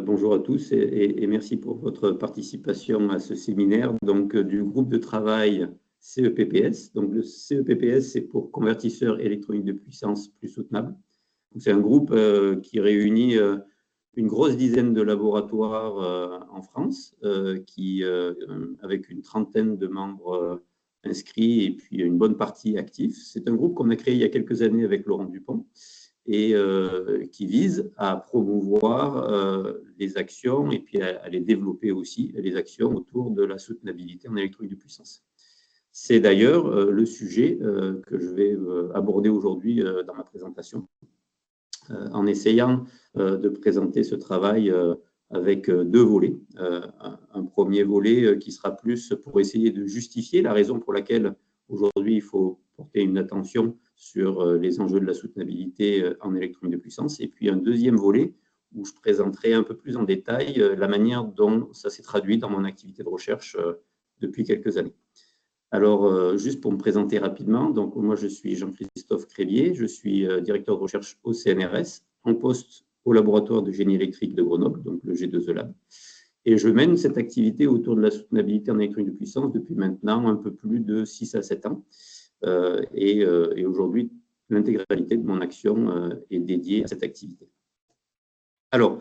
Bonjour à tous et merci pour votre participation à ce séminaire du groupe de travail CEPPS. Donc, le CEPPS, c'est pour convertisseurs électroniques de puissance plus soutenables. C'est un groupe qui réunit une grosse dizaine de laboratoires en France, avec une trentaine de membres inscrits et puis une bonne partie actifs. C'est un groupe qu'on a créé il y a quelques années avec Laurent Dupont et qui vise à promouvoir les actions et puis à les développer aussi, les actions autour de la soutenabilité en électronique de puissance. C'est d'ailleurs le sujet que je vais aborder aujourd'hui dans ma présentation, en essayant de présenter ce travail avec deux volets. Un premier volet qui sera plus pour essayer de justifier la raison pour laquelle aujourd'hui il faut porter une attention sur les enjeux de la soutenabilité en électronique de puissance. Et puis un deuxième volet où je présenterai un peu plus en détail la manière dont ça s'est traduit dans mon activité de recherche depuis quelques années. Alors, juste pour me présenter rapidement, donc moi je suis Jean-Christophe Crélier, je suis directeur de recherche au CNRS, en poste au laboratoire de génie électrique de Grenoble, donc le G2E Lab. Et je mène cette activité autour de la soutenabilité en électronique de puissance depuis maintenant un peu plus de 6 à 7 ans. Et aujourd'hui, l'intégralité de mon action est dédiée à cette activité. Alors,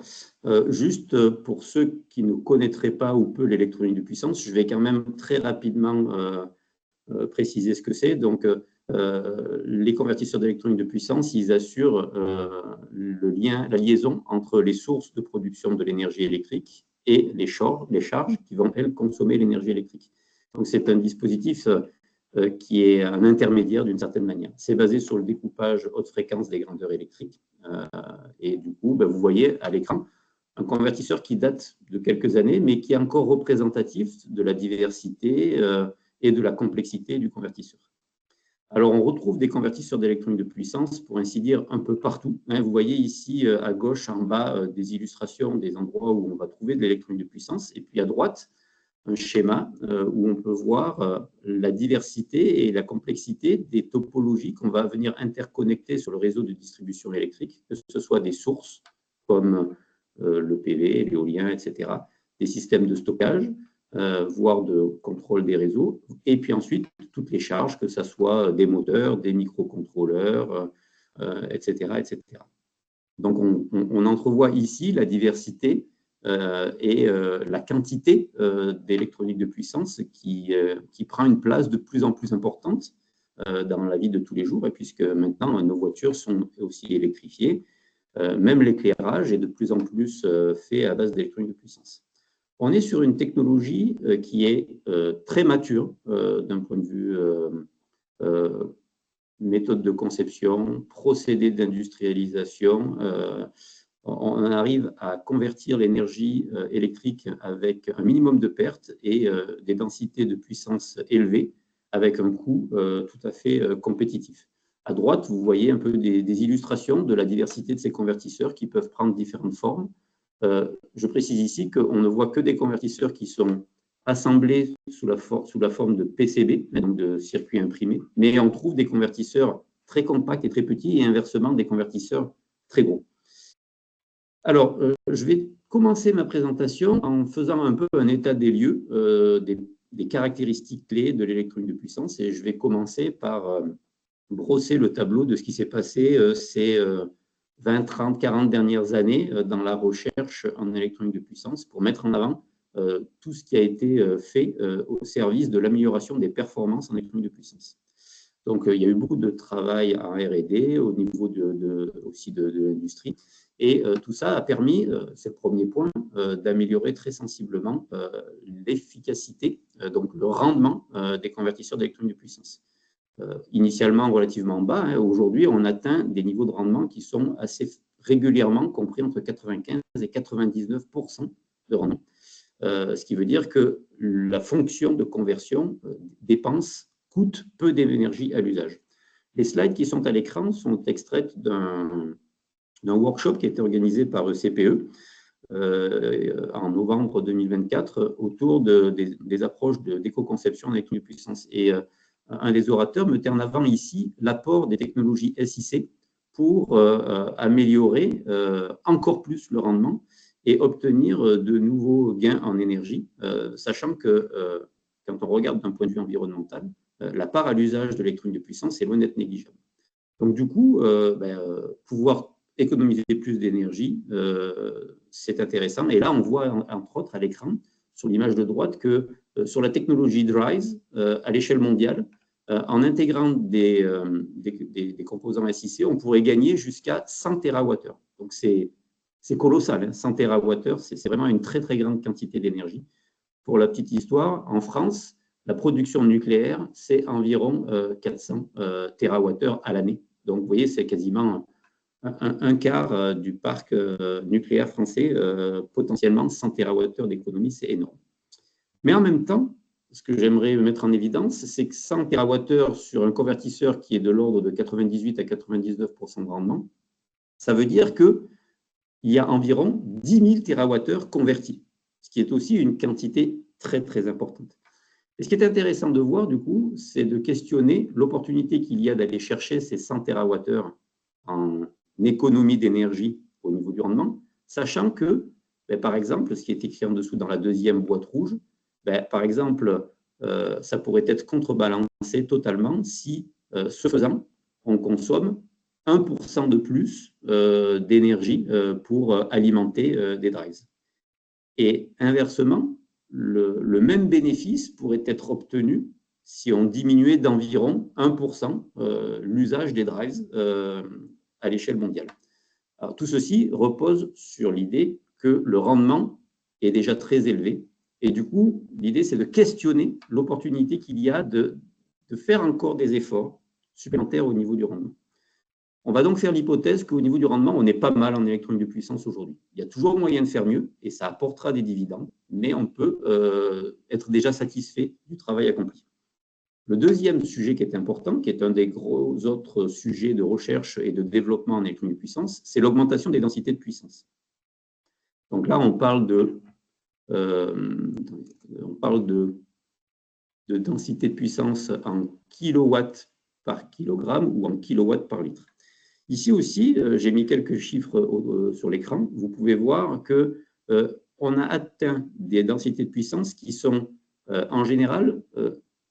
juste pour ceux qui ne connaîtraient pas ou peu l'électronique de puissance, je vais quand même très rapidement préciser ce que c'est. Donc, les convertisseurs d'électronique de puissance, ils assurent la liaison entre les sources de production de l'énergie électrique et les charges qui vont, elles, consommer l'énergie électrique. Donc, c'est un dispositif qui est un intermédiaire d'une certaine manière. C'est basé sur le découpage haute fréquence des grandeurs électriques. Et du coup, vous voyez à l'écran un convertisseur qui date de quelques années, mais qui est encore représentatif de la diversité et de la complexité du convertisseur. Alors, on retrouve des convertisseurs d'électronique de puissance, pour ainsi dire, un peu partout. Vous voyez ici, à gauche, en bas, des illustrations des endroits où on va trouver de l'électronique de puissance. Et puis, à droite, un schéma où on peut voir la diversité et la complexité des topologies qu'on va venir interconnecter sur le réseau de distribution électrique, que ce soit des sources comme le PV, l'éolien, etc., des systèmes de stockage, voire de contrôle des réseaux, et puis ensuite toutes les charges, que ce soit des moteurs, des microcontrôleurs, etc., etc. Donc on entrevoit ici la diversité et la quantité d'électronique de puissance qui prend une place de plus en plus importante dans la vie de tous les jours, et puisque maintenant nos voitures sont aussi électrifiées, même l'éclairage est de plus en plus fait à base d'électronique de puissance. On est sur une technologie qui est très mature d'un point de vue méthode de conception, procédé d'industrialisation. On arrive à convertir l'énergie électrique avec un minimum de pertes et des densités de puissance élevées avec un coût tout à fait compétitif. À droite, vous voyez un peu des illustrations de la diversité de ces convertisseurs qui peuvent prendre différentes formes. Je précise ici qu'on ne voit que des convertisseurs qui sont assemblés sous la forme de PCB, donc de circuits imprimés, mais on trouve des convertisseurs très compacts et très petits et inversement des convertisseurs très gros. Alors, je vais commencer ma présentation en faisant un peu un état des lieux des caractéristiques clés de l'électronique de puissance, et je vais commencer par brosser le tableau de ce qui s'est passé ces 20, 30, 40 dernières années dans la recherche en électronique de puissance pour mettre en avant tout ce qui a été fait au service de l'amélioration des performances en électronique de puissance. Donc, il y a eu beaucoup de travail en R&D au niveau aussi de l'industrie. Et tout ça a permis, c'est le premier point, d'améliorer très sensiblement l'efficacité, donc le rendement des convertisseurs d'électronique de puissance. Initialement relativement bas, aujourd'hui, on atteint des niveaux de rendement qui sont assez régulièrement compris entre 95 et 99% de rendement. Ce qui veut dire que la fonction de conversion coûte peu d'énergie à l'usage. Les slides qui sont à l'écran sont extraites d'un workshop qui a été organisé par ECPE en novembre 2024 autour des approches d'éco-conception en électronique de puissance. Et un des orateurs mettait en avant ici l'apport des technologies SiC pour améliorer encore plus le rendement. et obtenir de nouveaux gains en énergie, sachant que quand on regarde d'un point de vue environnemental, la part à l'usage de l'électronique de puissance est loin d'être négligeable. Donc du coup, pouvoir économiser plus d'énergie, c'est intéressant. Et là, on voit entre autres à l'écran, sur l'image de droite, que sur la technologie DRISE, à l'échelle mondiale, en intégrant des composants SiC, on pourrait gagner jusqu'à 100 TWh. Donc c'est colossal, hein, 100 TWh, c'est vraiment une très très grande quantité d'énergie. Pour la petite histoire, en France, la production nucléaire, c'est environ 400 TWh à l'année. Donc, vous voyez, c'est quasiment un quart du parc nucléaire français, potentiellement 100 TWh d'économie, c'est énorme. Mais en même temps, ce que j'aimerais mettre en évidence, c'est que 100 TWh sur un convertisseur qui est de l'ordre de 98 à 99% de rendement, ça veut dire qu'il y a environ 10 000 TWh convertis, ce qui est aussi une quantité très, très importante. Et ce qui est intéressant de voir, du coup, c'est de questionner l'opportunité qu'il y a d'aller chercher ces 100 TWh en économie d'énergie au niveau du rendement, sachant que, par exemple, ce qui est écrit en dessous dans la deuxième boîte rouge, par exemple, ça pourrait être contrebalancé totalement si, ce faisant, on consomme 1% de plus d'énergie pour alimenter des drives. Et inversement, le même bénéfice pourrait être obtenu si on diminuait d'environ 1% l'usage des drives à l'échelle mondiale. Alors, tout ceci repose sur l'idée que le rendement est déjà très élevé. Et du coup, l'idée, c'est de questionner l'opportunité qu'il y a de faire encore des efforts supplémentaires au niveau du rendement. On va donc faire l'hypothèse qu'au niveau du rendement, on est pas mal en électronique de puissance aujourd'hui. Il y a toujours moyen de faire mieux et ça apportera des dividendes, mais on peut être déjà satisfait du travail accompli. Le deuxième sujet qui est important, qui est un des gros autres sujets de recherche et de développement en électronique de puissance, c'est l'augmentation des densités de puissance. Donc là, on parle de densité de puissance en kilowatts par kilogramme ou en kilowatts par litre. Ici aussi, j'ai mis quelques chiffres sur l'écran. Vous pouvez voir qu'on a atteint des densités de puissance qui sont en général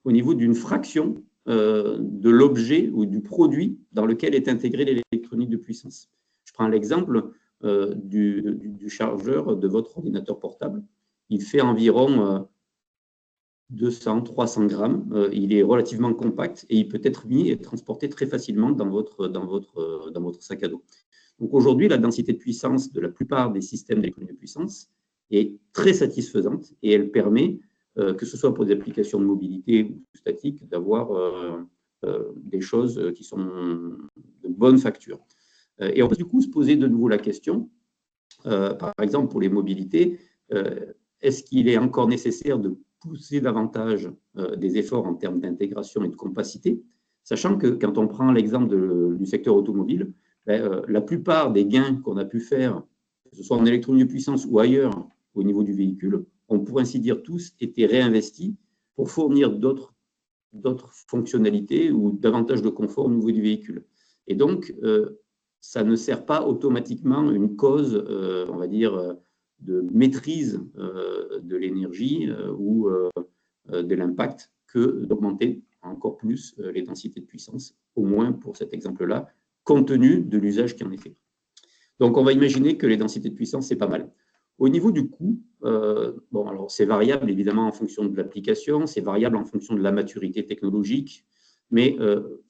au niveau d'une fraction de l'objet ou du produit dans lequel est intégrée l'électronique de puissance. Je prends l'exemple du chargeur de votre ordinateur portable. Il fait environ 200, 300 grammes. Il est relativement compact et il peut être mis et transporté très facilement dans votre sac à dos. Donc aujourd'hui, la densité de puissance de la plupart des systèmes d'électronique de puissance est très satisfaisante et elle permet, que ce soit pour des applications de mobilité ou statique, d'avoir des choses qui sont de bonne facture. Et on peut du coup se poser de nouveau la question, par exemple pour les mobilités, est-ce qu'il est encore nécessaire de pousser davantage des efforts en termes d'intégration et de compacité, sachant que quand on prend l'exemple du secteur automobile, la plupart des gains qu'on a pu faire, que ce soit en électronique de puissance ou ailleurs au niveau du véhicule, ont pour ainsi dire tous été réinvestis pour fournir d'autres fonctionnalités ou davantage de confort au niveau du véhicule. Et donc, ça ne sert pas automatiquement une cause, on va dire, de maîtrise de l'énergie ou de l'impact que d'augmenter encore plus les densités de puissance, au moins pour cet exemple-là, compte tenu de l'usage qui en est fait. Donc, on va imaginer que les densités de puissance, c'est pas mal. Au niveau du coût, bon, alors c'est variable évidemment en fonction de l'application, c'est variable en fonction de la maturité technologique, mais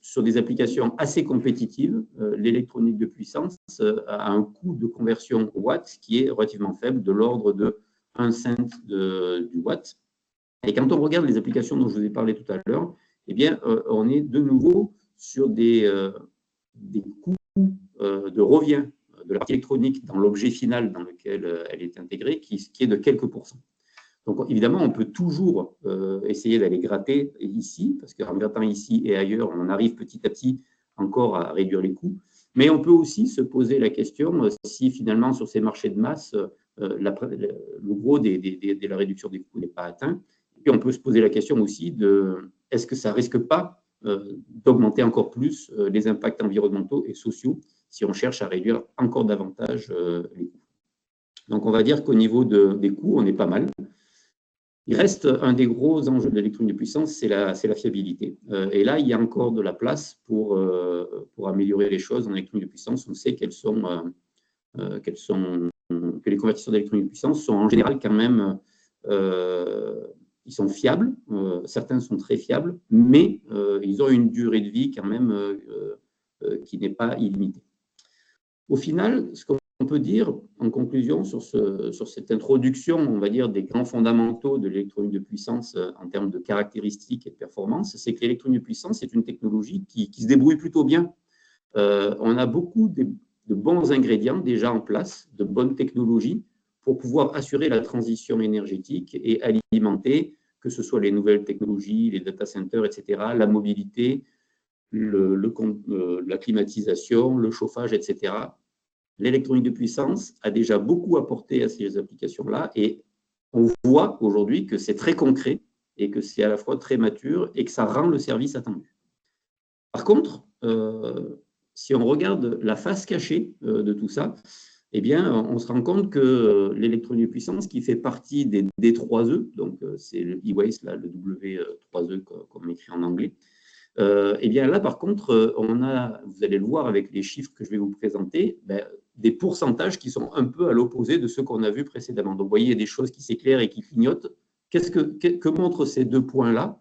sur des applications assez compétitives, l'électronique de puissance a un coût de conversion watt qui est relativement faible, de l'ordre de 1 cent du watt. Et quand on regarde les applications dont je vous ai parlé tout à l'heure, eh bien, on est de nouveau sur des coûts de revient de la partie électronique dans l'objet final dans lequel elle est intégrée, qui est de quelques pourcents. Donc, évidemment, on peut toujours essayer d'aller gratter ici, parce qu'en grattant ici et ailleurs, on arrive petit à petit encore à réduire les coûts. Mais on peut aussi se poser la question si finalement, sur ces marchés de masse, le gros de la réduction des coûts n'est pas atteint. Et puis, on peut se poser la question aussi de est-ce que ça ne risque pas d'augmenter encore plus les impacts environnementaux et sociaux si on cherche à réduire encore davantage les coûts. Donc, on va dire qu'au niveau des coûts, on est pas mal. Il reste un des gros enjeux de l'électronique de puissance, c'est la fiabilité. Et là, il y a encore de la place pour améliorer les choses en électronique de puissance. On sait que les convertisseurs d'électronique de puissance sont en général quand même, ils sont fiables. Certains sont très fiables, mais ils ont une durée de vie quand même qui n'est pas illimitée. Au final, ce qu'on peut dire en conclusion sur cette introduction, on va dire, des grands fondamentaux de l'électronique de puissance en termes de caractéristiques et de performance, c'est que l'électronique de puissance est une technologie qui se débrouille plutôt bien. On a beaucoup de bons ingrédients déjà en place, de bonnes technologies pour pouvoir assurer la transition énergétique et alimenter, que ce soit les nouvelles technologies, les data centers, etc., la mobilité, la climatisation, le chauffage, etc. L'électronique de puissance a déjà beaucoup apporté à ces applications-là et on voit aujourd'hui que c'est très concret et que c'est à la fois très mature et que ça rend le service attendu. Par contre, si on regarde la face cachée de tout ça, eh bien, on se rend compte que l'électronique de puissance qui fait partie des D3E, donc c'est le e-waste, le W3E comme écrit en anglais, eh bien là, par contre, on a, vous allez le voir avec les chiffres que je vais vous présenter, des pourcentages qui sont un peu à l'opposé de ceux qu'on a vus précédemment. Donc, vous voyez, il y a des choses qui s'éclairent et qui clignotent. Que montrent ces deux points-là?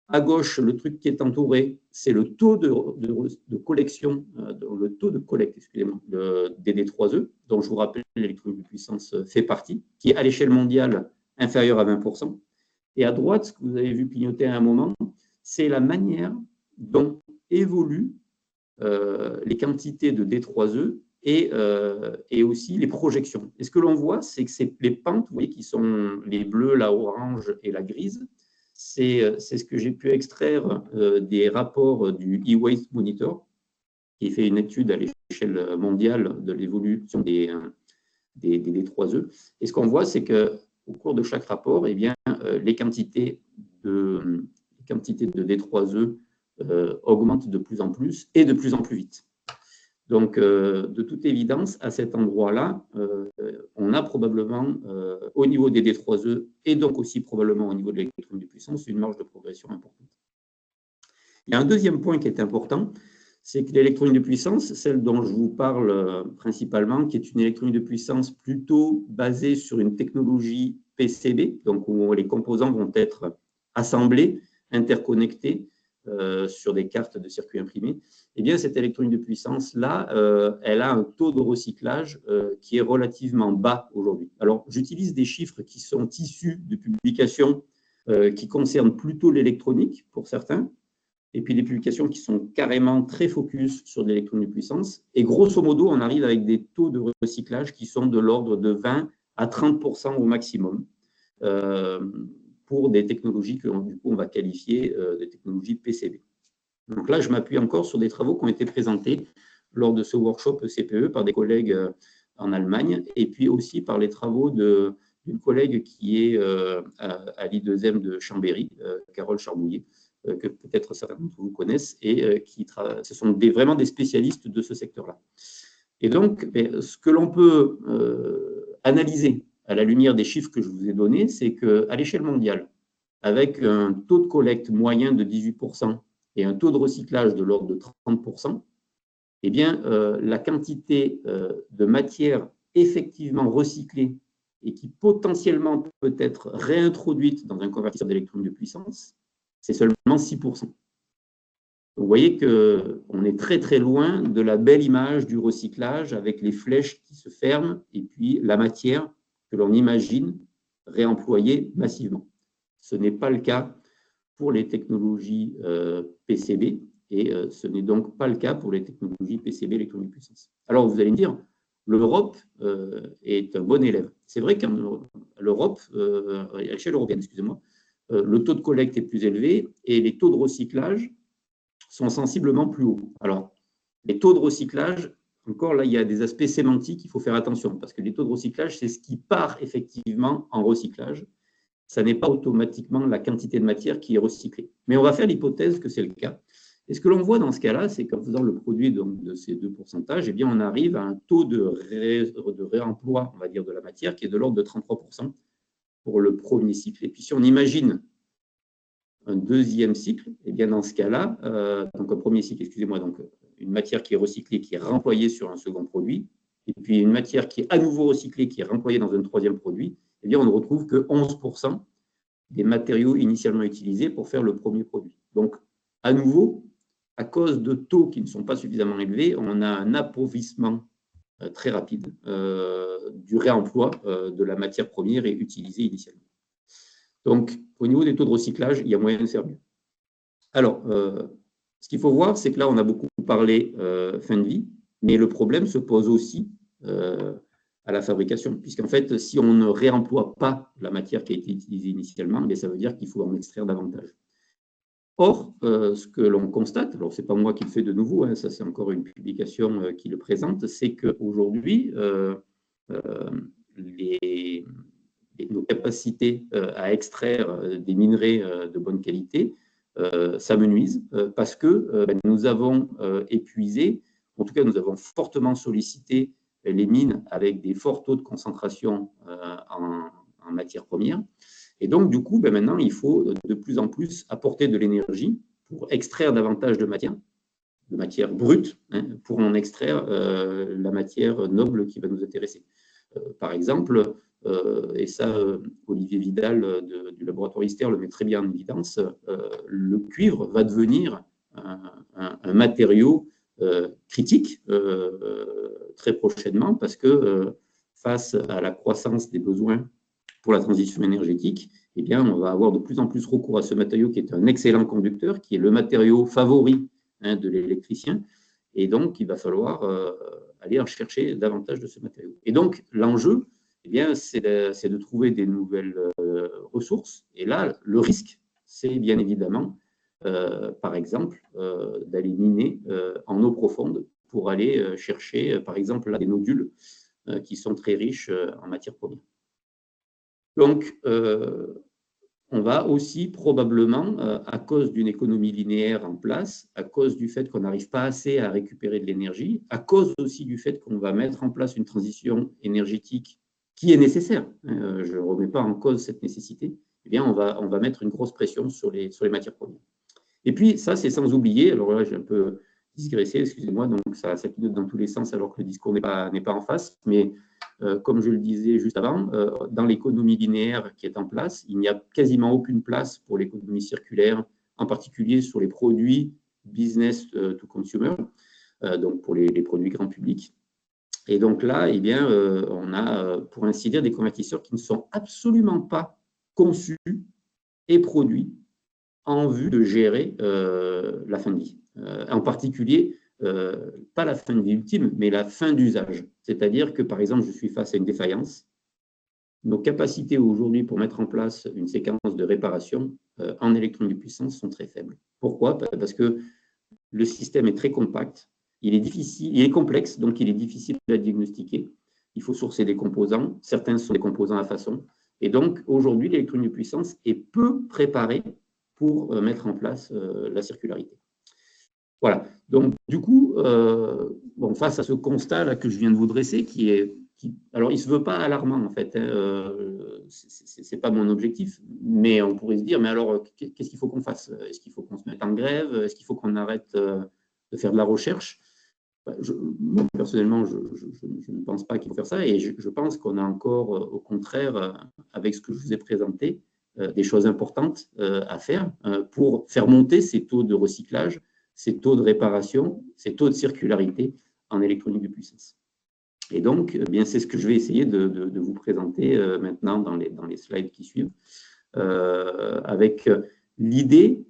À gauche, le truc qui est entouré, c'est le taux de collection, le taux de collecte, excusez-moi, des D3E, dont je vous rappelle, l'électronique de puissance fait partie, qui est à l'échelle mondiale inférieure à 20%. Et à droite, ce que vous avez vu clignoter à un moment, c'est la manière dont évoluent les quantités de D3E et aussi les projections. Et ce que l'on voit, c'est que les pentes, vous voyez, qui sont les bleus, la orange et la grise, c'est ce que j'ai pu extraire des rapports du e-waste monitor, qui fait une étude à l'échelle mondiale de l'évolution des D3E. Et ce qu'on voit, c'est qu'au cours de chaque rapport, eh bien, les quantités de D3E augmentent de plus en plus et de plus en plus vite. Donc, de toute évidence, à cet endroit-là, on a probablement, au niveau des D3E et donc aussi probablement au niveau de l'électronique de puissance, une marge de progression importante. Il y a un deuxième point qui est important, c'est que l'électronique de puissance, celle dont je vous parle principalement, qui est une électronique de puissance plutôt basée sur une technologie PCB, donc où les composants vont être assemblés, interconnectés sur des cartes de circuits imprimés, eh bien, cette électronique de puissance-là, elle a un taux de recyclage qui est relativement bas aujourd'hui. Alors, j'utilise des chiffres qui sont issus de publications qui concernent plutôt l'électronique, pour certains, et puis des publications qui sont carrément très focus sur l'électronique de puissance. Et grosso modo, on arrive avec des taux de recyclage qui sont de l'ordre de 20 à 30% au maximum pour des technologies que du coup, on va qualifier des technologies PCB. Donc là, je m'appuie encore sur des travaux qui ont été présentés lors de ce workshop CPE par des collègues en Allemagne et puis aussi par les travaux d'une collègue qui est à l'I2M de Chambéry, Carole Charbouillet, que peut-être certains d'entre vous connaissent, et ce sont vraiment des spécialistes de ce secteur-là. Et donc, ce que l'on peut analyser à la lumière des chiffres que je vous ai donnés, c'est qu'à l'échelle mondiale, avec un taux de collecte moyen de 18% et un taux de recyclage de l'ordre de 30%, eh bien, la quantité de matière effectivement recyclée et qui potentiellement peut être réintroduite dans un convertisseur d'électronique de puissance, c'est seulement 6%. Vous voyez qu'on est très très loin de la belle image du recyclage avec les flèches qui se ferment et puis la matière que l'on imagine réemployer massivement. Ce n'est pas le cas pour les technologies PCB et ce n'est donc pas le cas pour les technologies PCB électronique de puissance. Alors vous allez me dire, l'Europe est un bon élève. C'est vrai qu'en l'Europe, à l'échelle européenne, excusez-moi, le taux de collecte est plus élevé et les taux de recyclage sont sensiblement plus hauts. Alors, les taux de recyclage, encore là, il y a des aspects sémantiques, il faut faire attention, parce que les taux de recyclage, c'est ce qui part effectivement en recyclage. Ça n'est pas automatiquement la quantité de matière qui est recyclée. Mais on va faire l'hypothèse que c'est le cas. Et ce que l'on voit dans ce cas-là, c'est qu'en faisant le produit donc, de ces deux pourcentages, eh bien, on arrive à un taux de réemploi, on va dire, de la matière qui est de l'ordre de 33% pour le premier cycle. Et puis, si on imagine un deuxième cycle, eh bien, dans ce cas-là, donc un premier cycle, excusez-moi, donc une matière qui est recyclée, qui est remployée sur un second produit, et puis une matière qui est à nouveau recyclée, qui est remployée dans un troisième produit, eh bien, on ne retrouve que 11% des matériaux initialement utilisés pour faire le premier produit. Donc, à nouveau, à cause de taux qui ne sont pas suffisamment élevés, on a un appauvrissement très rapide du réemploi de la matière première et utilisée initialement. Donc, au niveau des taux de recyclage, il y a moyen de faire mieux. Alors, ce qu'il faut voir, c'est que là, on a beaucoup parlé fin de vie, mais le problème se pose aussi à la fabrication, puisqu'en fait, si on ne réemploie pas la matière qui a été utilisée initialement, ça veut dire qu'il faut en extraire davantage. Or, ce que l'on constate, alors ce n'est pas moi qui le fais de nouveau, hein, ça c'est encore une publication qui le présente, c'est qu'aujourd'hui, nos capacités à extraire des minerais de bonne qualité s'amenuisent parce que nous avons épuisé, en tout cas nous avons fortement sollicité les mines avec des forts taux de concentration en matières premières. Et donc, du coup, maintenant, il faut de plus en plus apporter de l'énergie pour extraire davantage de matière brute, hein, pour en extraire la matière noble qui va nous intéresser. Par exemple, et ça, Olivier Vidal du laboratoire ISTER le met très bien en évidence, le cuivre va devenir un matériau critique très prochainement parce que face à la croissance des besoins pour la transition énergétique, eh bien, on va avoir de plus en plus recours à ce matériau qui est un excellent conducteur, qui est le matériau favori de l'électricien. Et donc, il va falloir aller en chercher davantage de ce matériau. Et donc, l'enjeu, eh bien, c'est de trouver des nouvelles ressources. Et là, le risque, c'est bien évidemment, par exemple, d'aller miner en eau profonde pour aller chercher, par exemple, là, des nodules qui sont très riches en matières premières. Donc, on va aussi probablement, à cause d'une économie linéaire en place, à cause du fait qu'on n'arrive pas assez à récupérer de l'énergie, à cause aussi du fait qu'on va mettre en place une transition énergétique qui est nécessaire, je ne remets pas en cause cette nécessité, eh bien on va mettre une grosse pression sur les matières premières. Et puis, ça, c'est sans oublier, alors là, j'ai un peu digressé, excusez-moi, donc ça pilote dans tous les sens alors que le discours n'est pas en face, mais comme je le disais juste avant, dans l'économie linéaire qui est en place, il n'y a quasiment aucune place pour l'économie circulaire, en particulier sur les produits business to consumer, donc pour les produits grand public. Et donc là, eh bien, on a, pour ainsi dire, des convertisseurs qui ne sont absolument pas conçus et produits en vue de gérer la fin de vie. En particulier, pas la fin de vie ultime, mais la fin d'usage. C'est-à-dire que, par exemple, je suis face à une défaillance. Nos capacités aujourd'hui pour mettre en place une séquence de réparation en électronique de puissance sont très faibles. Pourquoi? Parce que le système est très compact, il est complexe, donc il est difficile à diagnostiquer. Il faut sourcer des composants. Certains sont des composants à façon. Et donc, aujourd'hui, l'électronique de puissance est peu préparée pour mettre en place la circularité. Voilà. Donc, du coup, face à ce constat-là que je viens de vous dresser, alors, il ne se veut pas alarmant, en fait. Hein, ce n'est pas mon objectif. Mais on pourrait se dire, mais alors, qu'est-ce qu'il faut qu'on fasse? Est-ce qu'il faut qu'on se mette en grève? Est-ce qu'il faut qu'on arrête de faire de la recherche? Moi, personnellement, je ne pense pas qu'il faut faire ça. Et je pense qu'on a encore, au contraire, avec ce que je vous ai présenté, des choses importantes à faire pour faire monter ces taux de recyclage, ces taux de réparation, ces taux de circularité en électronique de puissance. Et donc, bien, c'est ce que je vais essayer de vous présenter maintenant dans les slides qui suivent, avec l'idée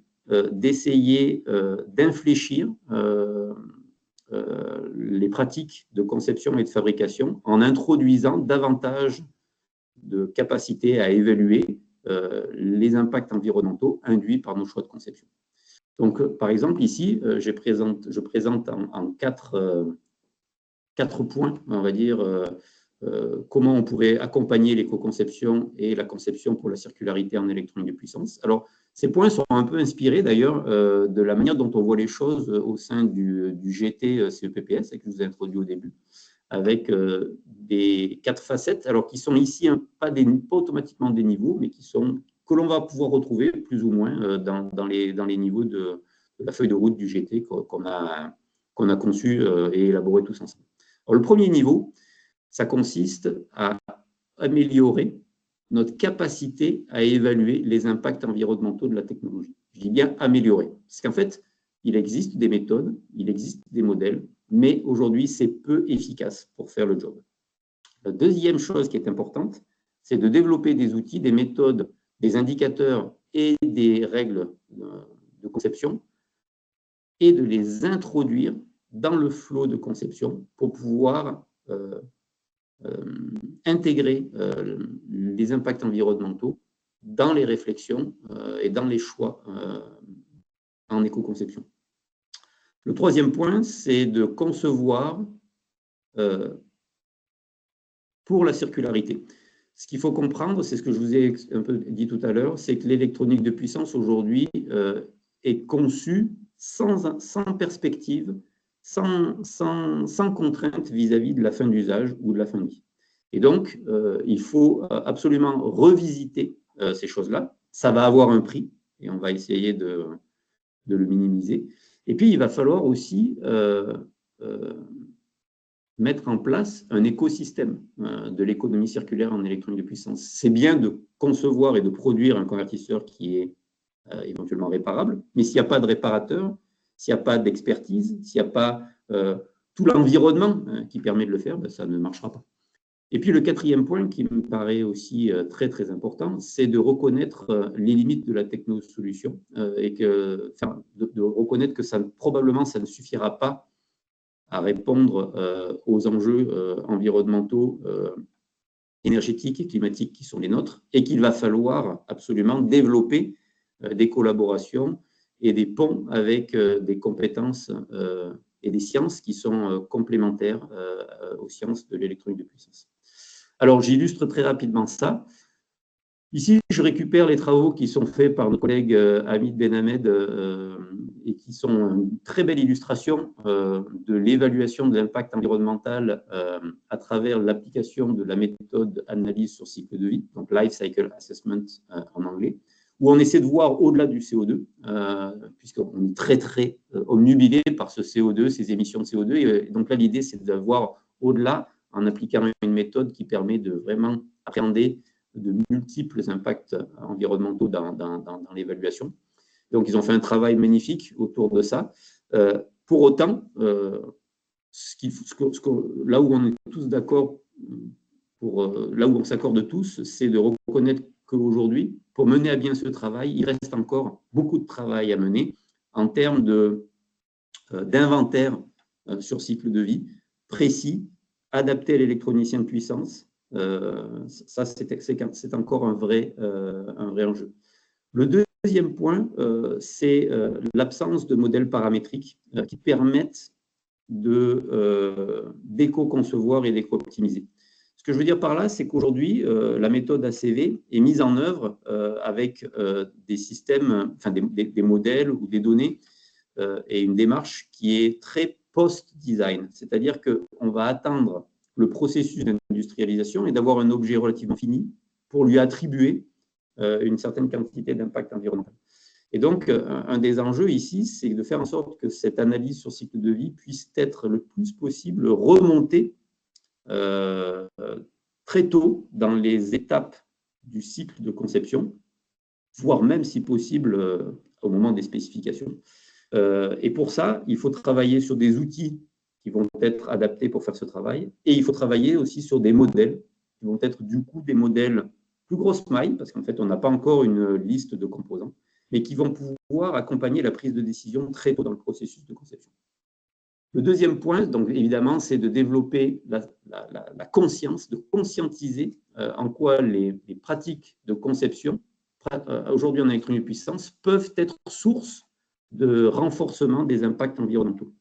d'essayer d'infléchir les pratiques de conception et de fabrication en introduisant davantage de capacité à évaluer les impacts environnementaux induits par nos choix de conception. Donc, par exemple, ici, je présente en quatre points, on va dire, comment on pourrait accompagner l'éco-conception et la conception pour la circularité en électronique de puissance. Alors, ces points sont un peu inspirés d'ailleurs de la manière dont on voit les choses au sein du GT CEPPS que je vous ai introduit au début, avec des 4 facettes, alors qui sont ici pas automatiquement des niveaux, mais que l'on va pouvoir retrouver plus ou moins dans les niveaux de la feuille de route du GT qu'on a conçu et élaboré tous ensemble. Alors, le premier niveau, ça consiste à améliorer notre capacité à évaluer les impacts environnementaux de la technologie. Je dis bien améliorer, parce qu'en fait, il existe des méthodes, il existe des modèles, mais aujourd'hui, c'est peu efficace pour faire le job. La deuxième chose qui est importante, c'est de développer des outils, des méthodes, des indicateurs et des règles de conception et de les introduire dans le flot de conception pour pouvoir intégrer les impacts environnementaux dans les réflexions et dans les choix en éco-conception. Le troisième point, c'est de concevoir pour la circularité. Ce qu'il faut comprendre, c'est ce que je vous ai un peu dit tout à l'heure, c'est que l'électronique de puissance aujourd'hui est conçue sans perspective, sans contrainte vis-à-vis de la fin d'usage ou de la fin de vie. Et donc, il faut absolument revisiter ces choses-là. Ça va avoir un prix et on va essayer de le minimiser. Et puis, il va falloir aussi mettre en place un écosystème de l'économie circulaire en électronique de puissance. C'est bien de concevoir et de produire un convertisseur qui est éventuellement réparable, mais s'il n'y a pas de réparateur, s'il n'y a pas d'expertise, s'il n'y a pas tout l'environnement qui permet de le faire, ben, ça ne marchera pas. Et puis le quatrième point qui me paraît aussi très très important, c'est de reconnaître les limites de la technosolution et de reconnaître que probablement ça ne suffira pas à répondre aux enjeux environnementaux, énergétiques et climatiques qui sont les nôtres, et qu'il va falloir absolument développer des collaborations et des ponts avec des compétences et des sciences qui sont complémentaires aux sciences de l'électronique de puissance. Alors, j'illustre très rapidement ça. Ici, je récupère les travaux qui sont faits par nos collègues Hamid Benhamed et qui sont une très belle illustration de l'évaluation de l'impact environnemental à travers l'application de la méthode analyse sur cycle de vie, donc Life Cycle Assessment en anglais, où on essaie de voir au-delà du CO2, puisqu'on est très, très omnubilé par ce CO2, ces émissions de CO2. Et donc là, l'idée, c'est de voir au-delà en appliquant une méthode qui permet de vraiment appréhender de multiples impacts environnementaux dans l'évaluation. Donc, ils ont fait un travail magnifique autour de ça. Pour autant, là où on est tous d'accord, là où on s'accorde tous, c'est de reconnaître qu'aujourd'hui, pour mener à bien ce travail, il reste encore beaucoup de travail à mener en termes d'inventaire sur cycle de vie précis, adapté à l'électronicien de puissance. Ça, c'est encore un vrai enjeu. Le deuxième point, c'est l'absence de modèles paramétriques qui permettent d'éco-concevoir et d'éco-optimiser. Ce que je veux dire par là, c'est qu'aujourd'hui, la méthode ACV est mise en œuvre avec des systèmes, enfin des modèles ou des données et une démarche qui est très post-design, c'est-à-dire qu'on va attendre le processus d'industrialisation et d'avoir un objet relativement fini pour lui attribuer une certaine quantité d'impact environnemental. Et donc, un des enjeux ici, c'est de faire en sorte que cette analyse sur cycle de vie puisse être le plus possible remontée très tôt dans les étapes du cycle de conception, voire même, si possible, au moment des spécifications. Et pour ça, il faut travailler sur des outils qui vont être adaptés pour faire ce travail. Et il faut travailler aussi sur des modèles qui vont être du coup des modèles plus grosse maille, parce qu'en fait, on n'a pas encore une liste de composants, mais qui vont pouvoir accompagner la prise de décision très tôt dans le processus de conception. Le deuxième point, donc évidemment, c'est de développer la conscience, de conscientiser en quoi les pratiques de conception, aujourd'hui en électronique de puissance, peuvent être source de renforcement des impacts environnementaux.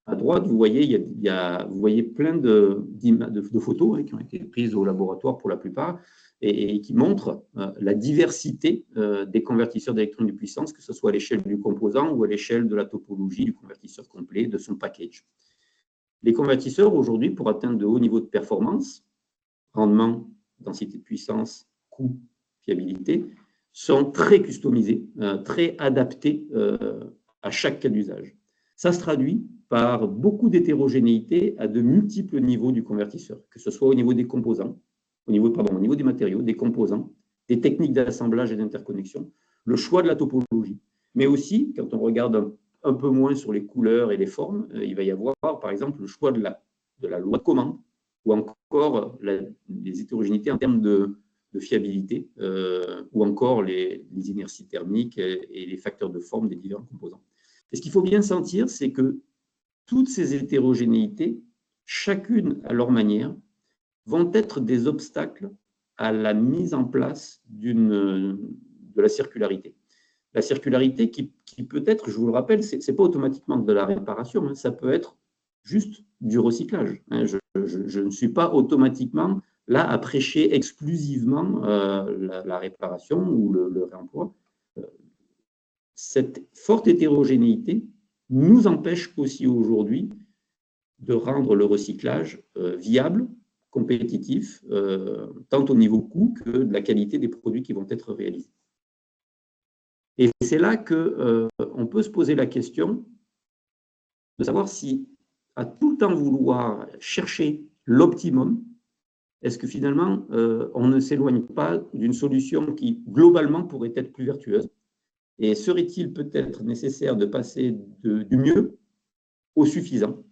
À droite, vous voyez, vous voyez plein de photos qui ont été prises au laboratoire pour la plupart et qui montrent la diversité des convertisseurs d'électronique de puissance, que ce soit à l'échelle du composant ou à l'échelle de la topologie du convertisseur complet, de son package. Les convertisseurs, aujourd'hui, pour atteindre de hauts niveaux de performance, rendement, densité de puissance, coût, fiabilité, sont très customisés, très adaptés à chaque cas d'usage. Ça se traduit par beaucoup d'hétérogénéité à de multiples niveaux du convertisseur, que ce soit au niveau des composants, au niveau des matériaux, des composants, des techniques d'assemblage et d'interconnexion, le choix de la topologie, mais aussi, quand on regarde un peu moins sur les couleurs et les formes, il va y avoir, par exemple, le choix de la loi de commande, ou encore les hétérogénéités en termes de fiabilité, ou encore les inerties thermiques et les facteurs de forme des différents composants. Et ce qu'il faut bien sentir, c'est que toutes ces hétérogénéités, chacune à leur manière, vont être des obstacles à la mise en place de la circularité. La circularité qui peut être, je vous le rappelle, ce n'est pas automatiquement de la réparation, hein, ça peut être juste du recyclage. Hein. Je ne suis pas automatiquement là à prêcher exclusivement la réparation ou le réemploi. Cette forte hétérogénéité nous empêche aussi aujourd'hui de rendre le recyclage viable, compétitif, tant au niveau coût que de la qualité des produits qui vont être réalisés. Et c'est là qu'on peut se poser la question de savoir si, à tout le temps vouloir chercher l'optimum, est-ce que finalement, on ne s'éloigne pas d'une solution qui, globalement, pourrait être plus vertueuse? Et serait-il peut-être nécessaire de passer du mieux au suffisant?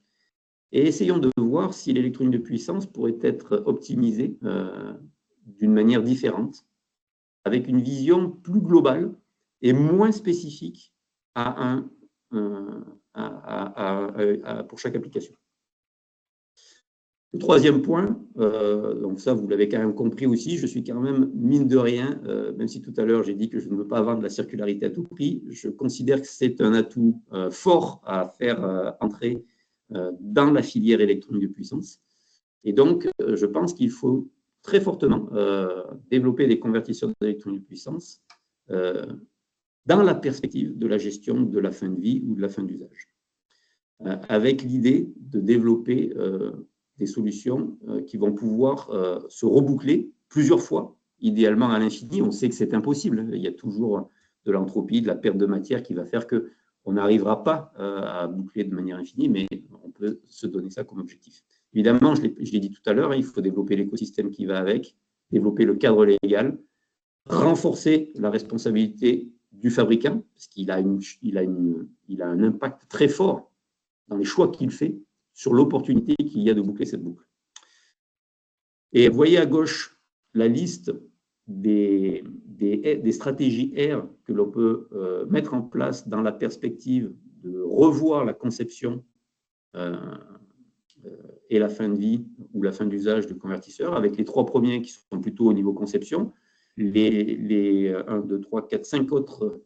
Et essayons de voir si l'électronique de puissance pourrait être optimisée d'une manière différente, avec une vision plus globale et moins spécifique pour chaque application. Le troisième point, donc ça vous l'avez quand même compris aussi, je suis quand même, mine de rien, même si tout à l'heure j'ai dit que je ne veux pas vendre la circularité à tout prix, je considère que c'est un atout fort à faire entrer dans la filière électronique de puissance. Et donc, je pense qu'il faut très fortement développer des convertisseurs d'électronique de puissance dans la perspective de la gestion de la fin de vie ou de la fin d'usage, avec l'idée de développer des solutions qui vont pouvoir se reboucler plusieurs fois, idéalement à l'infini. On sait que c'est impossible. Il y a toujours de l'entropie, de la perte de matière qui va faire qu'on n'arrivera pas à boucler de manière infinie, mais on peut se donner ça comme objectif. Évidemment, je l'ai dit tout à l'heure, il faut développer l'écosystème qui va avec, développer le cadre légal, renforcer la responsabilité du fabricant, parce qu'il a un impact très fort dans les choix qu'il fait sur l'opportunité qu'il y a de boucler cette boucle. Et vous voyez à gauche la liste des stratégies R que l'on peut mettre en place dans la perspective de revoir la conception et la fin de vie ou la fin d'usage du convertisseur, avec les trois premiers qui sont plutôt au niveau conception, les 1, 2, 3, 4, 5 autres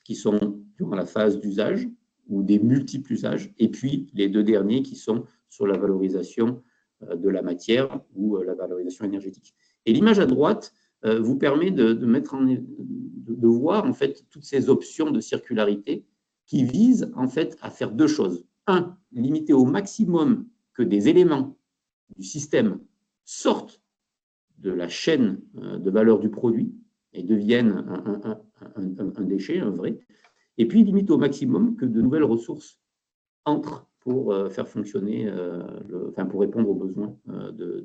qui sont durant la phase d'usage ou des multiples usages, et puis les deux derniers qui sont sur la valorisation de la matière ou la valorisation énergétique. Et l'image à droite vous permet de voir en fait toutes ces options de circularité qui visent en fait à faire deux choses. Un, limiter au maximum que des éléments du système sortent de la chaîne de valeur du produit et deviennent un déchet, un vrai. Et puis, limite au maximum que de nouvelles ressources entrent pour faire fonctionner, pour répondre aux besoins de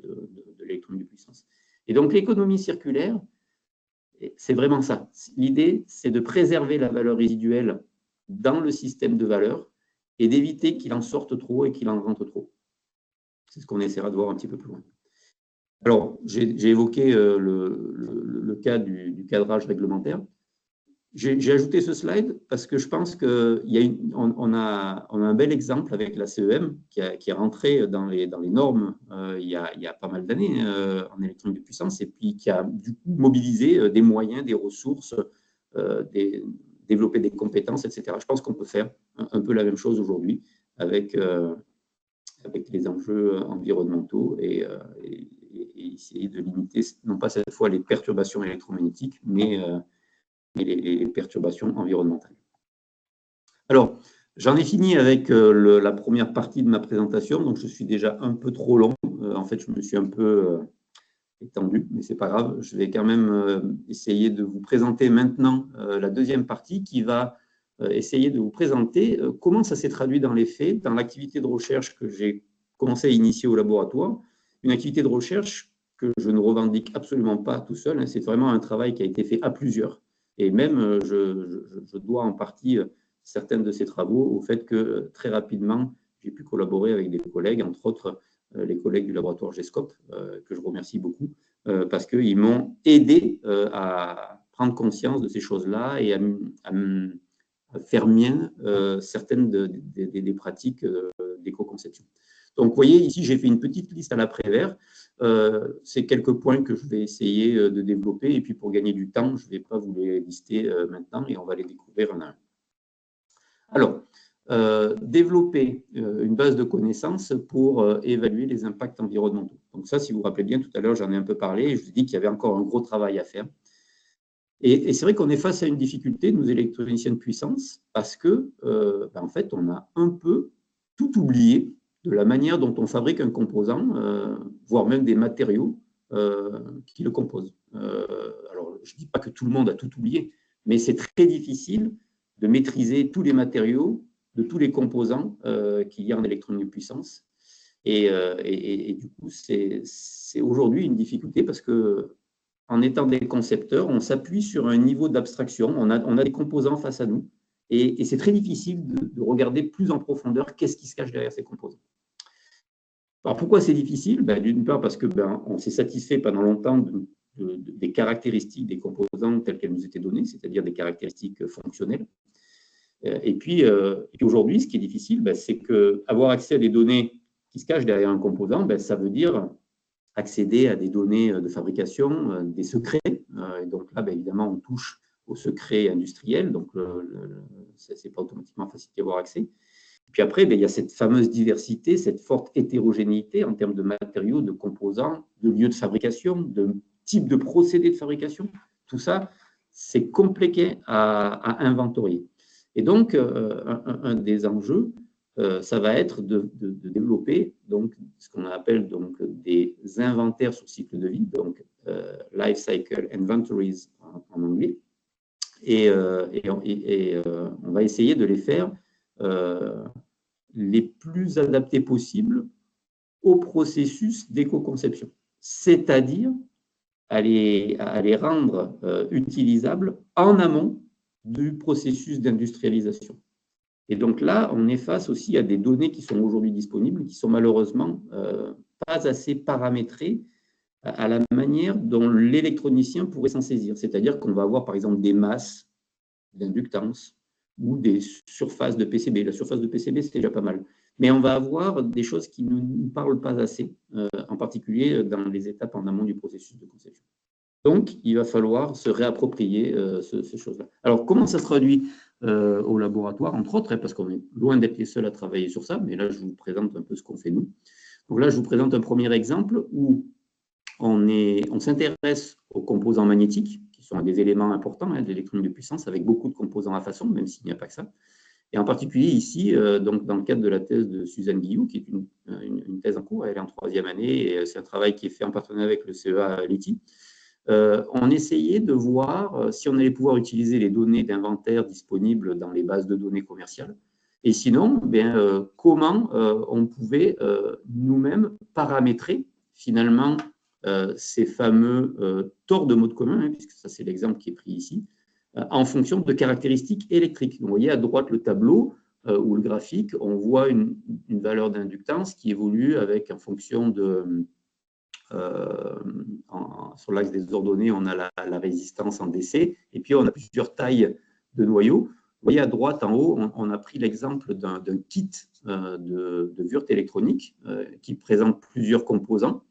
l'électronique de puissance. Et donc, l'économie circulaire, c'est vraiment ça. L'idée, c'est de préserver la valeur résiduelle dans le système de valeur et d'éviter qu'il en sorte trop et qu'il en rentre trop. C'est ce qu'on essaiera de voir un petit peu plus loin. Alors, j'ai évoqué le cas du cadrage réglementaire. J'ai ajouté ce slide parce que je pense qu'on a un bel exemple avec la CEM qui est rentrée dans les normes il y a pas mal d'années en électronique de puissance et puis qui a du coup mobilisé des moyens, des ressources, développer des compétences, etc. Je pense qu'on peut faire un peu la même chose aujourd'hui avec, avec les enjeux environnementaux et essayer de limiter, non pas cette fois les perturbations électromagnétiques, mais les perturbations environnementales. Alors, j'en ai fini avec la première partie de ma présentation, donc je suis déjà un peu trop long. En fait, je me suis un peu étendu, mais c'est pas grave. Je vais quand même essayer de vous présenter maintenant la deuxième partie qui va essayer de vous présenter comment ça s'est traduit dans les faits, dans l'activité de recherche que j'ai commencé à initier au laboratoire. Une activité de recherche que je ne revendique absolument pas tout seul, hein. C'est vraiment un travail qui a été fait à plusieurs. Et même, je dois en partie certains de ces travaux au fait que très rapidement, j'ai pu collaborer avec des collègues, entre autres les collègues du laboratoire GESCOP, que je remercie beaucoup, parce qu'ils m'ont aidé à prendre conscience de ces choses-là et à faire mien certaines des pratiques d'éco-conception. Donc, vous voyez, ici, j'ai fait une petite liste à la Prévert. C'est quelques points que je vais essayer de développer. Et puis, pour gagner du temps, je ne vais pas vous les lister maintenant et on va les découvrir un à un. Alors, développer une base de connaissances pour évaluer les impacts environnementaux. Donc ça, si vous vous rappelez bien, tout à l'heure, j'en ai un peu parlé et je vous ai dit qu'il y avait encore un gros travail à faire. Et c'est vrai qu'on est face à une difficulté, nous électroniciens de puissance, parce que, en fait, on a un peu tout oublié de la manière dont on fabrique un composant, voire même des matériaux qui le composent. Alors, je ne dis pas que tout le monde a tout oublié, mais c'est très difficile de maîtriser tous les matériaux, de tous les composants qu'il y a en électronique de puissance. Et du coup, c'est aujourd'hui une difficulté parce que en étant des concepteurs, on s'appuie sur un niveau d'abstraction, on a des composants face à nous, et c'est très difficile de regarder plus en profondeur qu'est-ce qui se cache derrière ces composants. Alors pourquoi c'est difficile? D'une part parce que on s'est satisfait pendant longtemps des caractéristiques des composants telles qu'elles nous étaient données, c'est-à-dire des caractéristiques fonctionnelles. Et puis aujourd'hui, ce qui est difficile, c'est qu'avoir accès à des données qui se cachent derrière un composant, ça veut dire accéder à des données de fabrication, des secrets. Et donc là, évidemment, on touche aux secrets industriels, donc ce n'est pas automatiquement facile d'y avoir accès. Et puis après, il y a cette fameuse diversité, cette forte hétérogénéité en termes de matériaux, de composants, de lieux de fabrication, de types de procédés de fabrication. Tout ça, c'est compliqué à inventorier. Et donc, un des enjeux, ça va être de développer donc, ce qu'on appelle donc, des inventaires sur cycle de vie, donc Life Cycle Inventories en anglais. Et on va essayer de les faire les plus adaptés possibles au processus d'éco-conception, c'est-à-dire à les rendre utilisables en amont du processus d'industrialisation. Et donc là, on est face aussi à des données qui sont aujourd'hui disponibles, qui sont malheureusement pas assez paramétrées à la manière dont l'électronicien pourrait s'en saisir. C'est-à-dire qu'on va avoir par exemple des masses d'inductance ou des surfaces de PCB. La surface de PCB, c'est déjà pas mal. Mais on va avoir des choses qui ne nous parlent pas assez, en particulier dans les étapes en amont du processus de conception. Donc, il va falloir se réapproprier ces choses-là. Alors, comment ça se traduit au laboratoire, entre autres, parce qu'on est loin d'être les seuls à travailler sur ça, mais là, je vous présente un peu ce qu'on fait nous. Donc là, je vous présente un premier exemple où on s'intéresse aux composants magnétiques, qui sont des éléments importants de l'électronique de puissance, avec beaucoup de composants à façon, même s'il n'y a pas que ça. Et en particulier ici, donc dans le cadre de la thèse de Suzanne Guillou, qui est une thèse en cours, elle est en 3e année, et c'est un travail qui est fait en partenariat avec le CEA Leti. On essayait de voir si on allait pouvoir utiliser les données d'inventaire disponibles dans les bases de données commerciales, et sinon, comment on pouvait nous-mêmes paramétrer finalement ces fameux torts de mode commun, puisque ça c'est l'exemple qui est pris ici, en fonction de caractéristiques électriques. Donc, vous voyez à droite le tableau ou le graphique, on voit une valeur d'inductance qui évolue avec en fonction de sur l'axe des ordonnées, on a la résistance en DC, et puis on a plusieurs tailles de noyaux. Vous voyez à droite, en haut, on a pris l'exemple d'un kit de Würth électronique qui présente plusieurs composants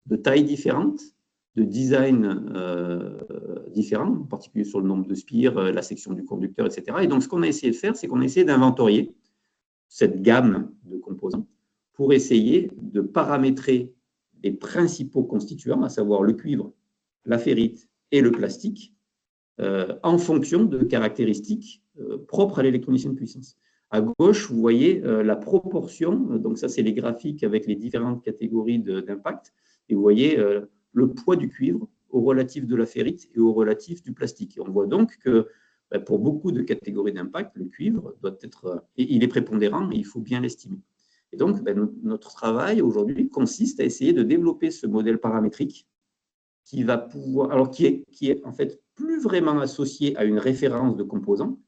de tailles différentes, de design différents, en particulier sur le nombre de spires, la section du conducteur, etc. Et donc, ce qu'on a essayé de faire, c'est qu'on a essayé d'inventorier cette gamme de composants pour essayer de paramétrer les principaux constituants, à savoir le cuivre, la ferrite et le plastique, en fonction de caractéristiques propres à l'électronicien de puissance. À gauche, vous voyez la proportion, donc ça c'est les graphiques avec les différentes catégories d'impact, et vous voyez le poids du cuivre au relatif de la ferrite et au relatif du plastique. Et on voit donc que pour beaucoup de catégories d'impact, le cuivre doit être, il est prépondérant et il faut bien l'estimer. Et donc, notre travail aujourd'hui consiste à essayer de développer ce modèle paramétrique qui va pouvoir, alors qui est en fait plus vraiment associé à une référence de composants,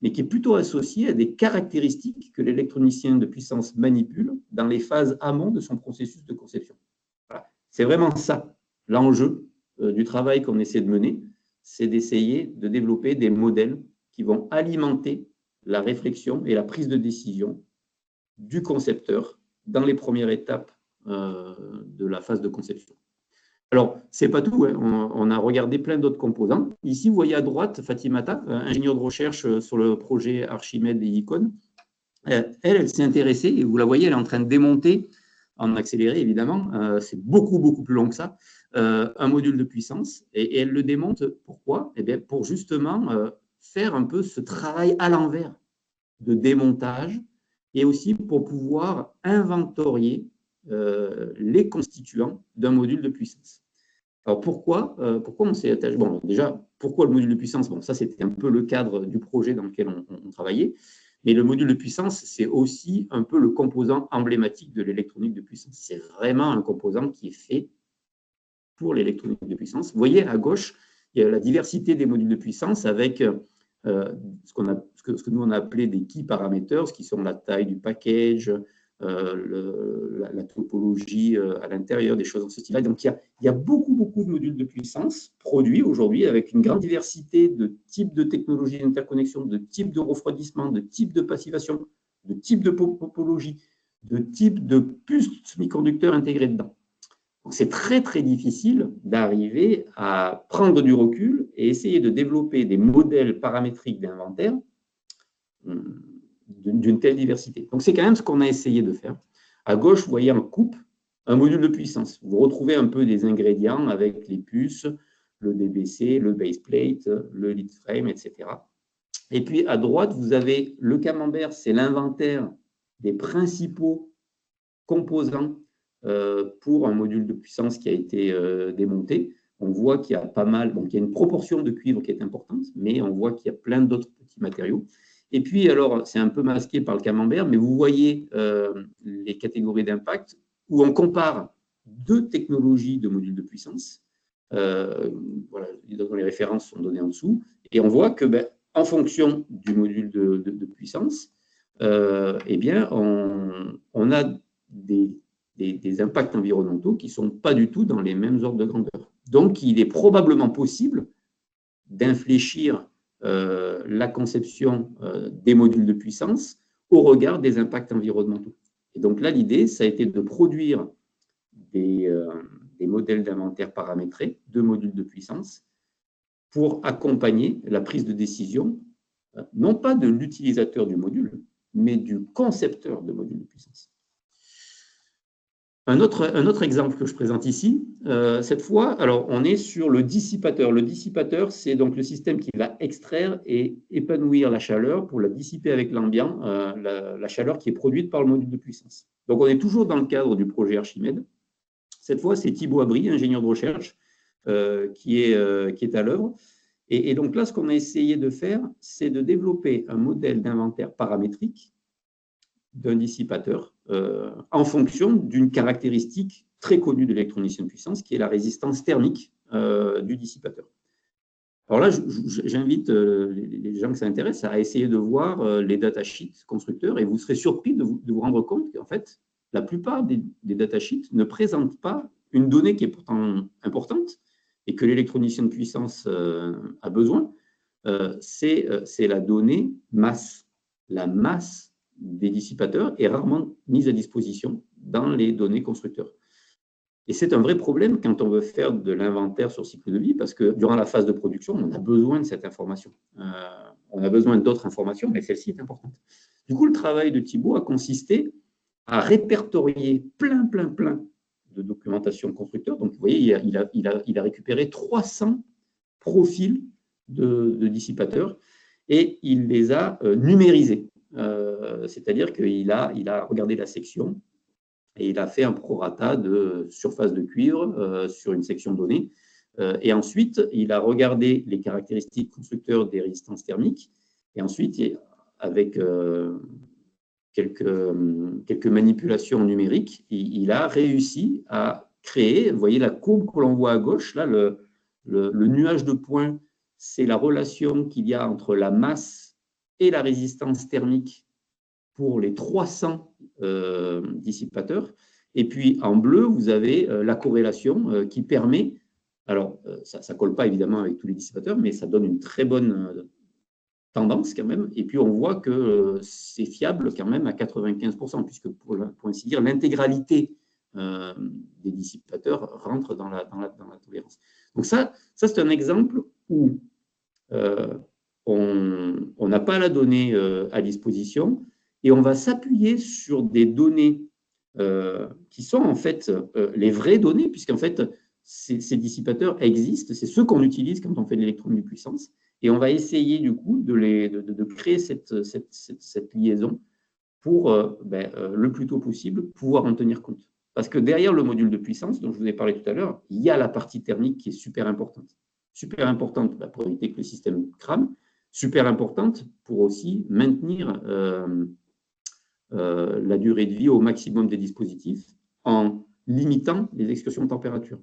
mais qui est plutôt associé à des caractéristiques que l'électronicien de puissance manipule dans les phases amont de son processus de conception. Voilà. C'est vraiment ça, l'enjeu du travail qu'on essaie de mener, c'est d'essayer de développer des modèles qui vont alimenter la réflexion et la prise de décision du concepteur dans les premières étapes de la phase de conception. Alors, ce n'est pas tout, hein. On a regardé plein d'autres composants. Ici, vous voyez à droite Fatimata, ingénieure de recherche sur le projet Archimède et Icon. Elle s'est intéressée, et vous la voyez, elle est en train de démonter, en accéléré évidemment, c'est beaucoup, beaucoup plus long que ça, un module de puissance, et elle le démonte, pourquoi? Eh bien, pour justement faire un peu ce travail à l'envers de démontage, et aussi pour pouvoir inventorier les constituants d'un module de puissance. Alors pourquoi on s'est attaché? Bon, déjà, pourquoi le module de puissance? Bon, ça c'était un peu le cadre du projet dans lequel on travaillait, mais le module de puissance, c'est aussi un peu le composant emblématique de l'électronique de puissance. C'est vraiment un composant qui est fait pour l'électronique de puissance. Vous voyez, à gauche, il y a la diversité des modules de puissance avec ce que nous on a appelé des key parameters, qui sont la taille du package, la topologie à l'intérieur, des choses de ce style-là. Donc, il y a beaucoup, beaucoup de modules de puissance produits aujourd'hui avec une grande diversité de types de technologies d'interconnexion, de types de refroidissement, de types de passivation, de types de topologie, de types de puces semi-conducteurs intégrés dedans. C'est très, très difficile d'arriver à prendre du recul et essayer de développer des modèles paramétriques d'inventaire d'une telle diversité. Donc, c'est quand même ce qu'on a essayé de faire. À gauche, vous voyez en coupe un module de puissance. Vous retrouvez un peu des ingrédients avec les puces, le DBC, le baseplate, le lead frame, etc. Et puis, à droite, vous avez le camembert, c'est l'inventaire des principaux composants pour un module de puissance qui a été démonté. On voit qu'il y a pas mal, donc il y a une proportion de cuivre qui est importante, mais on voit qu'il y a plein d'autres petits matériaux. Et puis, alors, c'est un peu masqué par le camembert, mais vous voyez les catégories d'impact où on compare deux technologies de modules de puissance. Voilà, les références sont données en dessous. Et on voit que, en fonction du module de puissance, eh bien, on a des impacts environnementaux qui ne sont pas du tout dans les mêmes ordres de grandeur. Donc, il est probablement possible d'infléchir la conception des modules de puissance au regard des impacts environnementaux. Et donc là, l'idée, ça a été de produire des modèles d'inventaire paramétrés de modules de puissance pour accompagner la prise de décision, non pas de l'utilisateur du module, mais du concepteur de module de puissance. Un autre exemple que je présente ici, cette fois, alors on est sur le dissipateur. Le dissipateur, c'est donc le système qui va extraire et épanouir la chaleur pour la dissiper avec l'ambiant, la chaleur qui est produite par le module de puissance. Donc on est toujours dans le cadre du projet Archimède. Cette fois, c'est Thibaut Abry, ingénieur de recherche, qui est à l'œuvre. Et donc là, ce qu'on a essayé de faire, c'est de développer un modèle d'inventaire paramétrique d'un dissipateur en fonction d'une caractéristique très connue de l'électronicien de puissance, qui est la résistance thermique du dissipateur. Alors là, j'invite les gens que ça intéresse à essayer de voir les datasheets constructeurs, et vous serez surpris de vous rendre compte qu'en fait, la plupart des datasheets ne présentent pas une donnée qui est pourtant importante et que l'électronicien de puissance a besoin, c'est la donnée masse. La masse des dissipateurs est rarement mise à disposition dans les données constructeurs. Et c'est un vrai problème quand on veut faire de l'inventaire sur cycle de vie, parce que durant la phase de production, on a besoin de cette information. On a besoin d'autres informations, mais celle-ci est importante. Du coup, le travail de Thibaut a consisté à répertorier plein de documentation constructeur. Donc, vous voyez, il a récupéré 300 profils de dissipateurs et il les a numérisés. C'est-à-dire qu'il a regardé la section et il a fait un prorata de surface de cuivre sur une section donnée. Et ensuite, il a regardé les caractéristiques constructeurs des résistances thermiques. Et ensuite, avec quelques manipulations numériques, il a réussi à créer, vous voyez la courbe que l'on voit à gauche, là, le nuage de points, c'est la relation qu'il y a entre la masse et la résistance thermique pour les 300 dissipateurs. Et puis en bleu, vous avez la corrélation qui permet, alors ça ne colle pas évidemment avec tous les dissipateurs, mais ça donne une très bonne tendance quand même. Et puis on voit que c'est fiable quand même à 95%, puisque pour ainsi dire, l'intégralité des dissipateurs rentre dans la tolérance. Donc ça c'est un exemple où on n'a pas la donnée à disposition et on va s'appuyer sur des données qui sont en fait les vraies données, puisqu'en fait, ces dissipateurs existent, c'est ceux qu'on utilise quand on fait de l'électronique de puissance, et on va essayer du coup de créer cette liaison pour le plus tôt possible pouvoir en tenir compte. Parce que derrière le module de puissance, dont je vous ai parlé tout à l'heure, il y a la partie thermique qui est super importante. Super importante pour éviter que le système crame, super importante pour aussi maintenir la durée de vie au maximum des dispositifs en limitant les excursions de température.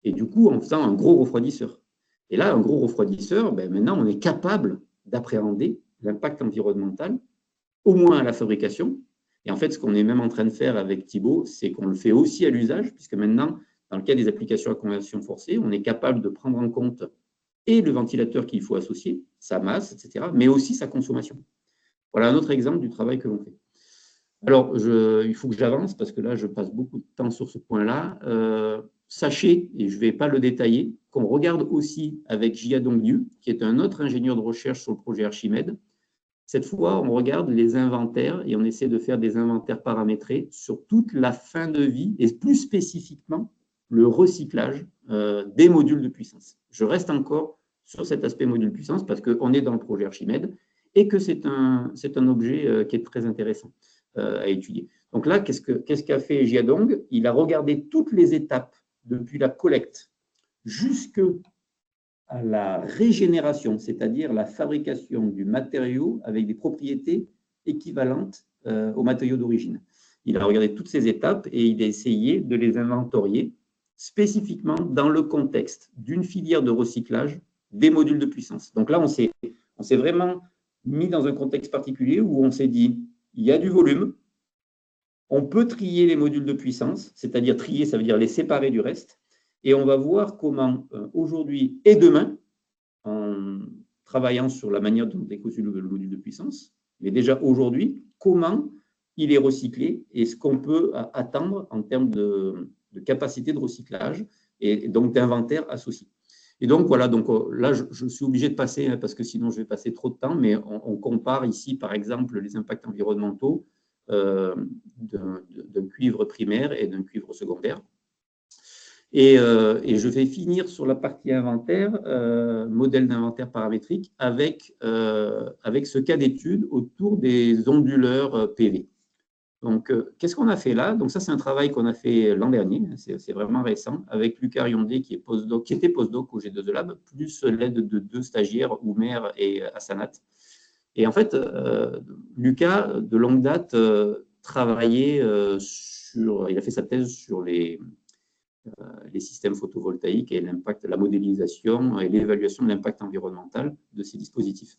Et du coup, en faisant un gros refroidisseur. Et là, un gros refroidisseur, maintenant, on est capable d'appréhender l'impact environnemental, au moins à la fabrication. Et en fait, ce qu'on est même en train de faire avec Thibaut, c'est qu'on le fait aussi à l'usage, puisque maintenant, dans le cas des applications à conversion forcée, on est capable de prendre en compte et le ventilateur qu'il faut associer, sa masse, etc., mais aussi sa consommation. Voilà un autre exemple du travail que l'on fait. Alors, il faut que j'avance parce que là, je passe beaucoup de temps sur ce point-là. Sachez, et je ne vais pas le détailler, qu'on regarde aussi avec Jia Dongyu, qui est un autre ingénieur de recherche sur le projet Archimède. Cette fois, on regarde les inventaires et on essaie de faire des inventaires paramétrés sur toute la fin de vie et plus spécifiquement le recyclage des modules de puissance. Je reste encore sur cet aspect module puissance parce qu'on est dans le projet Archimède et que c'est un objet qui est très intéressant à étudier. Donc là, qu'est-ce qu'a fait Jiadong? Il a regardé toutes les étapes depuis la collecte jusqu'à la régénération, c'est-à-dire la fabrication du matériau avec des propriétés équivalentes au matériau d'origine. Il a regardé toutes ces étapes et il a essayé de les inventorier spécifiquement dans le contexte d'une filière de recyclage des modules de puissance. Donc là, on s'est vraiment mis dans un contexte particulier où on s'est dit, il y a du volume, on peut trier les modules de puissance, c'est-à-dire trier, ça veut dire les séparer du reste, et on va voir comment aujourd'hui et demain, en travaillant sur la manière dont est conçu le module de puissance, mais déjà aujourd'hui, comment il est recyclé et ce qu'on peut attendre en termes de capacité de recyclage et donc d'inventaire associé. Et donc voilà, donc là je suis obligé de passer, hein, parce que sinon je vais passer trop de temps, mais on compare ici par exemple les impacts environnementaux d'un cuivre primaire et d'un cuivre secondaire. Et je vais finir sur la partie inventaire, modèle d'inventaire paramétrique, avec ce cas d'étude autour des onduleurs PV. Donc, qu'est-ce qu'on a fait là? Donc, ça, c'est un travail qu'on a fait l'an dernier, c'est vraiment récent, avec Lucas Riondé, qui était postdoc au G2E Lab, plus l'aide de 2 stagiaires, Oumer et Hassanat. Et en fait, Lucas, de longue date, travaillait il a fait sa thèse sur les systèmes photovoltaïques et l'impact, la modélisation et l'évaluation de l'impact environnemental de ces dispositifs.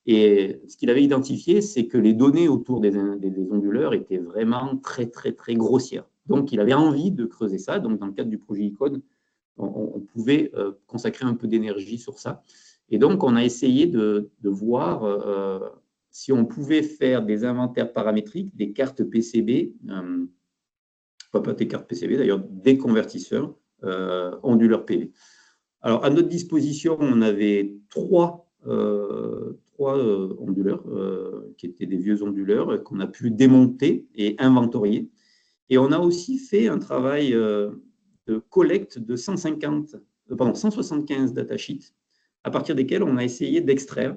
Et ce qu'il avait identifié, c'est que les données autour des onduleurs étaient vraiment très grossières. Donc, il avait envie de creuser ça. Donc, dans le cadre du projet ICON, on pouvait consacrer un peu d'énergie sur ça. Et donc, on a essayé de voir si on pouvait faire des inventaires paramétriques, des cartes PCB, pas des cartes PCB d'ailleurs, des convertisseurs onduleurs PV. Alors, à notre disposition, on avait 3 onduleurs qui étaient des vieux onduleurs qu'on a pu démonter et inventorier. Et on a aussi fait un travail de collecte de 175 datasheets à partir desquels on a essayé d'extraire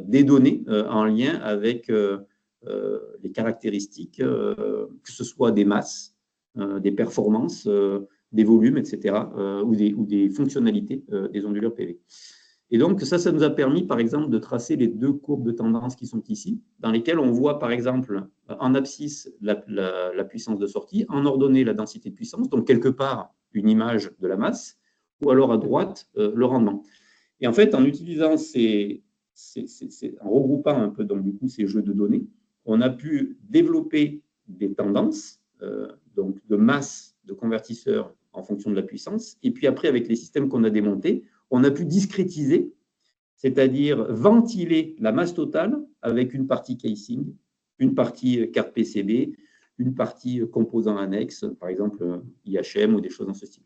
des données en lien avec les caractéristiques, que ce soit des masses, des performances, des volumes, etc., ou des fonctionnalités des onduleurs PV. Et donc, ça nous a permis, par exemple, de tracer les deux courbes de tendance qui sont ici, dans lesquelles on voit, par exemple, en abscisse, la puissance de sortie, en ordonnée, la densité de puissance, donc quelque part, une image de la masse, ou alors à droite, le rendement. Et en fait, en utilisant en regroupant un peu, donc, du coup, ces jeux de données, on a pu développer des tendances, donc de masse de convertisseurs en fonction de la puissance, et puis après, avec les systèmes qu'on a démontés, on a pu discrétiser, c'est-à-dire ventiler la masse totale avec une partie casing, une partie carte PCB, une partie composant annexe, par exemple IHM ou des choses dans ce style.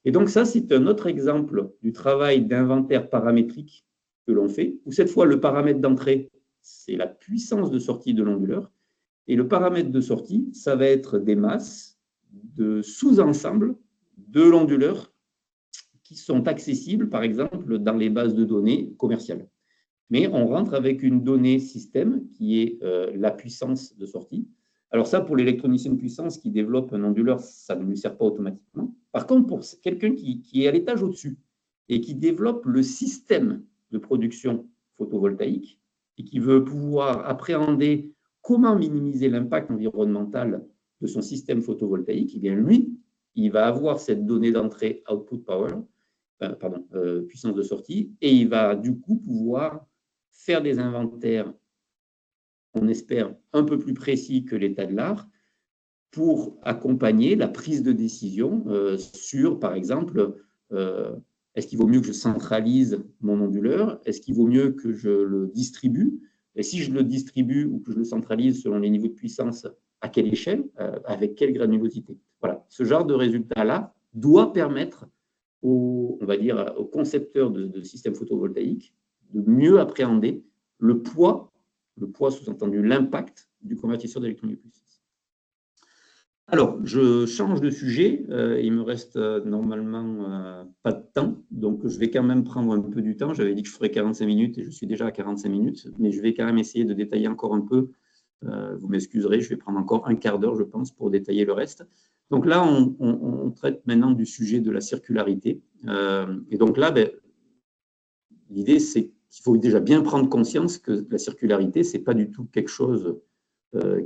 Et donc ça, c'est un autre exemple du travail d'inventaire paramétrique que l'on fait, où cette fois, le paramètre d'entrée, c'est la puissance de sortie de l'onduleur, et le paramètre de sortie, ça va être des masses de sous-ensembles de l'onduleur qui sont accessibles, par exemple, dans les bases de données commerciales. Mais on rentre avec une donnée système qui est la puissance de sortie. Alors ça, pour l'électronicien de puissance qui développe un onduleur, ça ne lui sert pas automatiquement. Par contre, pour quelqu'un qui est à l'étage au-dessus et qui développe le système de production photovoltaïque et qui veut pouvoir appréhender comment minimiser l'impact environnemental de son système photovoltaïque, eh bien lui, il va avoir cette donnée d'entrée output power, puissance de sortie, et il va du coup pouvoir faire des inventaires, on espère, un peu plus précis que l'état de l'art, pour accompagner la prise de décision sur, par exemple, est-ce qu'il vaut mieux que je centralise mon onduleur? Est-ce qu'il vaut mieux que je le distribue? Et si je le distribue ou que je le centralise selon les niveaux de puissance, à quelle échelle? Avec quelle granulosité? Voilà, ce genre de résultat-là doit permettre on va dire, aux concepteurs de systèmes photovoltaïques de mieux appréhender le poids sous-entendu l'impact du convertisseur d'électronique de puissance. Alors, je change de sujet, il me reste normalement pas de temps, donc je vais quand même prendre un peu du temps. J'avais dit que je ferais 45 minutes et je suis déjà à 45 minutes, mais je vais quand même essayer de détailler encore un peu. Vous m'excuserez, je vais prendre encore un quart d'heure, je pense, pour détailler le reste. Donc là, on traite maintenant du sujet de la circularité. Et donc là, l'idée, c'est qu'il faut déjà bien prendre conscience que la circularité, ce n'est pas du tout quelque chose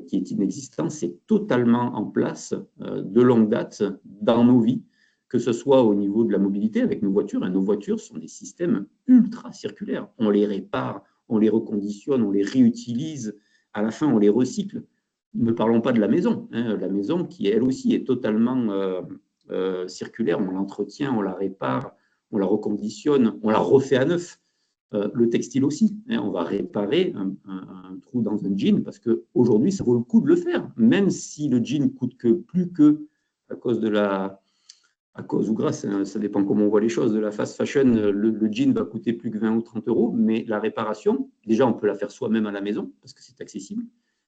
qui est inexistant, c'est totalement en place de longue date dans nos vies, que ce soit au niveau de la mobilité avec nos voitures. Et nos voitures sont des systèmes ultra circulaires. On les répare, on les reconditionne, on les réutilise, à la fin, on les recycle. Ne parlons pas de la maison, hein, la maison qui, elle aussi, est totalement circulaire. On l'entretient, on la répare, on la reconditionne, on la refait à neuf. Le textile aussi, hein, on va réparer un trou dans un jean parce qu'aujourd'hui, ça vaut le coup de le faire, même si le jean coûte plus que à cause ou grâce, hein, ça dépend comment on voit les choses, de la fast fashion, le jean va coûter plus que 20 ou 30 euros, mais la réparation, déjà, on peut la faire soi-même à la maison parce que c'est accessible.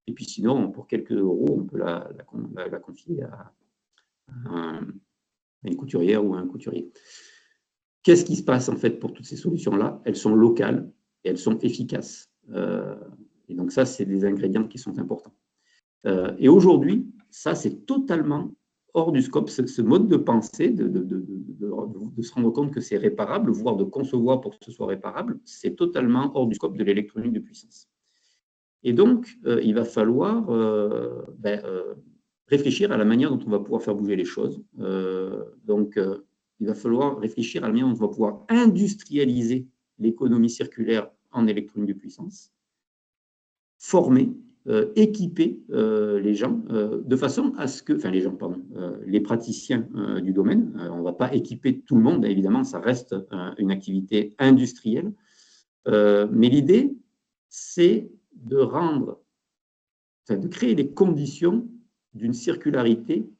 Et puis sinon, pour quelques euros, on peut la confier à une couturière ou à un couturier. Qu'est-ce qui se passe en fait pour toutes ces solutions-là? Elles sont locales et elles sont efficaces. Et donc ça, c'est des ingrédients qui sont importants. Et aujourd'hui, ça, c'est totalement hors du scope, ce mode de pensée, de se rendre compte que c'est réparable, voire de concevoir pour que ce soit réparable, c'est totalement hors du scope de l'électronique de puissance. Et donc, il va falloir réfléchir à la manière dont on va pouvoir faire bouger les choses. Il va falloir réfléchir à la manière dont on va pouvoir industrialiser l'économie circulaire en électronique de puissance, former, équiper les gens de façon à ce que, les praticiens du domaine, on ne va pas équiper tout le monde, évidemment, ça reste une activité industrielle, mais l'idée, c'est de créer les conditions d'une circularité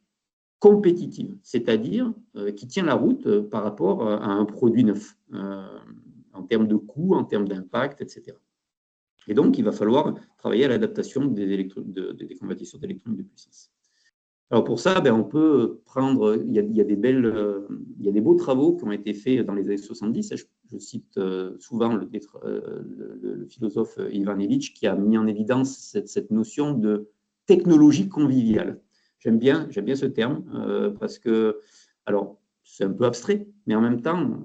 compétitive, c'est-à-dire qui tient la route par rapport à un produit neuf. termes de coût, en termes d'impact, etc. Et donc, il va falloir travailler à l'adaptation des convertisseurs d'électronique de puissance. Alors pour ça, on peut prendre, il y a des beaux travaux qui ont été faits dans les années 70. Je cite souvent le philosophe Ivan Illich qui a mis en évidence cette notion de technologie conviviale. J'aime bien ce terme parce que, alors, c'est un peu abstrait, mais en même temps,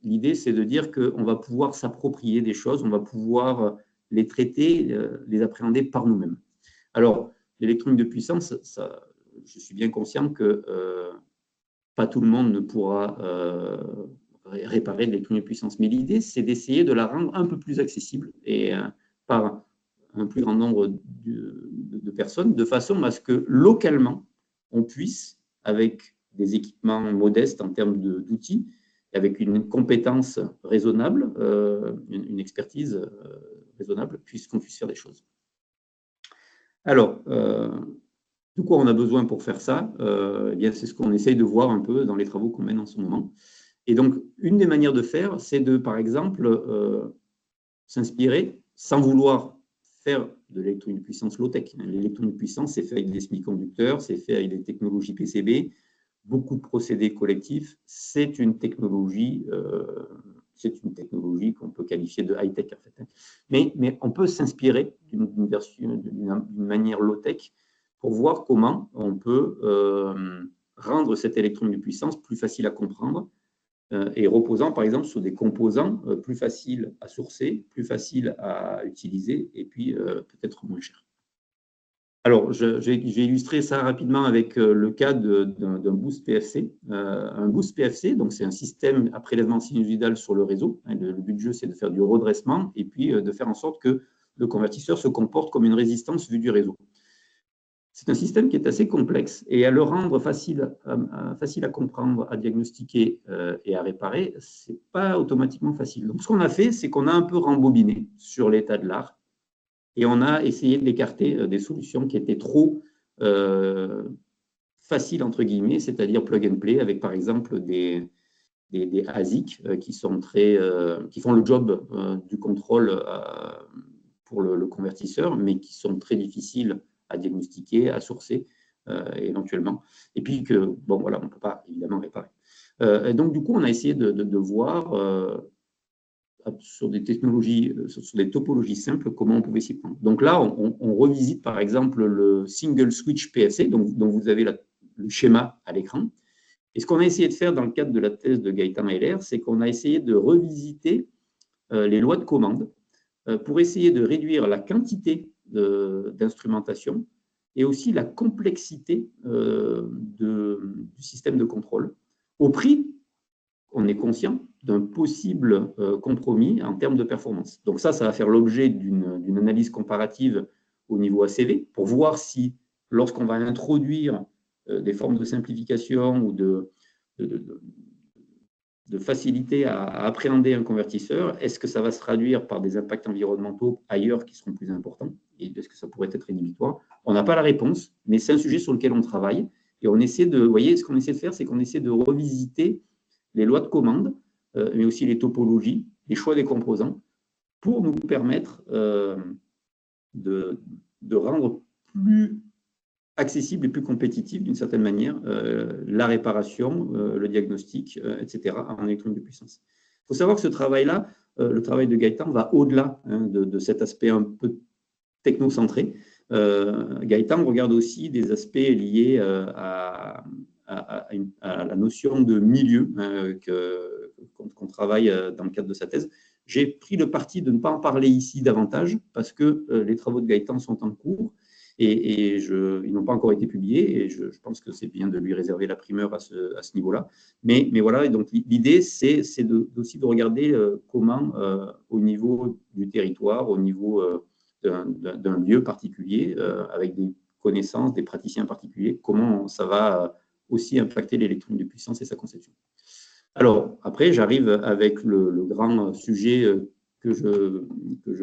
l'idée, c'est de dire qu'on va pouvoir s'approprier des choses, on va pouvoir les traiter, les appréhender par nous-mêmes. Alors, l'électronique de puissance, je suis bien conscient que pas tout le monde ne pourra réparer de l'électronique de puissance, mais l'idée, c'est d'essayer de la rendre un peu plus accessible et par un plus grand nombre de personnes, de façon à ce que localement, on puisse, avec des équipements modestes en termes d'outils, avec une compétence raisonnable, une expertise raisonnable, qu'on puisse faire des choses. Alors, de quoi on a besoin pour faire ça? C'est ce qu'on essaye de voir un peu dans les travaux qu'on mène en ce moment. Et donc, une des manières de faire, c'est de, par exemple, s'inspirer, sans vouloir faire de l'électronique de puissance low-tech. L'électronique de puissance, c'est fait avec des semi-conducteurs, c'est fait avec des technologies PCB, beaucoup de procédés collectifs. C'est une technologie qu'on peut qualifier de high-tech, en fait. Mais on peut s'inspirer d'une manière low-tech pour voir comment on peut rendre cette électronique de puissance plus facile à comprendre et reposant, par exemple, sur des composants plus faciles à sourcer, plus faciles à utiliser et puis peut-être moins chers. Alors, j'ai illustré ça rapidement avec le cas d'un boost PFC. Un boost PFC, donc c'est un système à prélèvement sinusoïdal sur le réseau. Le but du jeu, c'est de faire du redressement et puis de faire en sorte que le convertisseur se comporte comme une résistance vue du réseau. C'est un système qui est assez complexe et à le rendre facile à comprendre, à diagnostiquer et à réparer, ce n'est pas automatiquement facile. Donc, ce qu'on a fait, c'est qu'on a un peu rembobiné sur l'état de l'art et on a essayé d'écarter des solutions qui étaient trop faciles, entre guillemets, c'est-à-dire plug and play, avec par exemple des ASIC qui font le job du contrôle pour le convertisseur, mais qui sont très difficiles à diagnostiquer, à sourcer éventuellement, et puis que, on ne peut pas évidemment réparer. Et donc, du coup, on a essayé de voir sur des technologies, sur des topologies simples, comment on pouvait s'y prendre. Donc là, on revisite par exemple le single switch PFC, dont vous avez le schéma à l'écran. Et ce qu'on a essayé de faire dans le cadre de la thèse de Gaëtan Heller, c'est qu'on a essayé de revisiter les lois de commande pour essayer de réduire la quantité d'instrumentation et aussi la complexité du système de contrôle au prix, on est conscient, d'un possible compromis en termes de performance. Donc ça va faire l'objet d'une analyse comparative au niveau ACV pour voir si, lorsqu'on va introduire des formes de simplification ou de facilité à appréhender un convertisseur, est-ce que ça va se traduire par des impacts environnementaux ailleurs qui seront plus importants? Et est-ce que ça pourrait être rédhibitoire? On n'a pas la réponse, mais c'est un sujet sur lequel on travaille. Et on essaie vous voyez, ce qu'on essaie de faire, c'est qu'on essaie de revisiter les lois de commande, mais aussi les topologies, les choix des composants, pour nous permettre de rendre plus accessible et plus compétitif d'une certaine manière la réparation, le diagnostic, etc. en électronique de puissance. Il faut savoir que ce travail-là, le travail de Gaëtan, va au-delà de cet aspect un peu technocentré. Gaëtan regarde aussi des aspects liés à la notion de milieu qu'on travaille dans le cadre de sa thèse. J'ai pris le parti de ne pas en parler ici davantage parce que les travaux de Gaëtan sont en cours et ils n'ont pas encore été publiés et je pense que c'est bien de lui réserver la primeur à ce niveau-là. Mais voilà, et donc l'idée, c'est aussi de regarder comment, au niveau du territoire, au niveau d'un lieu particulier, avec des connaissances, des praticiens particuliers, comment ça va aussi impacter l'électronique de puissance et sa conception. Alors, après, j'arrive avec le grand sujet que je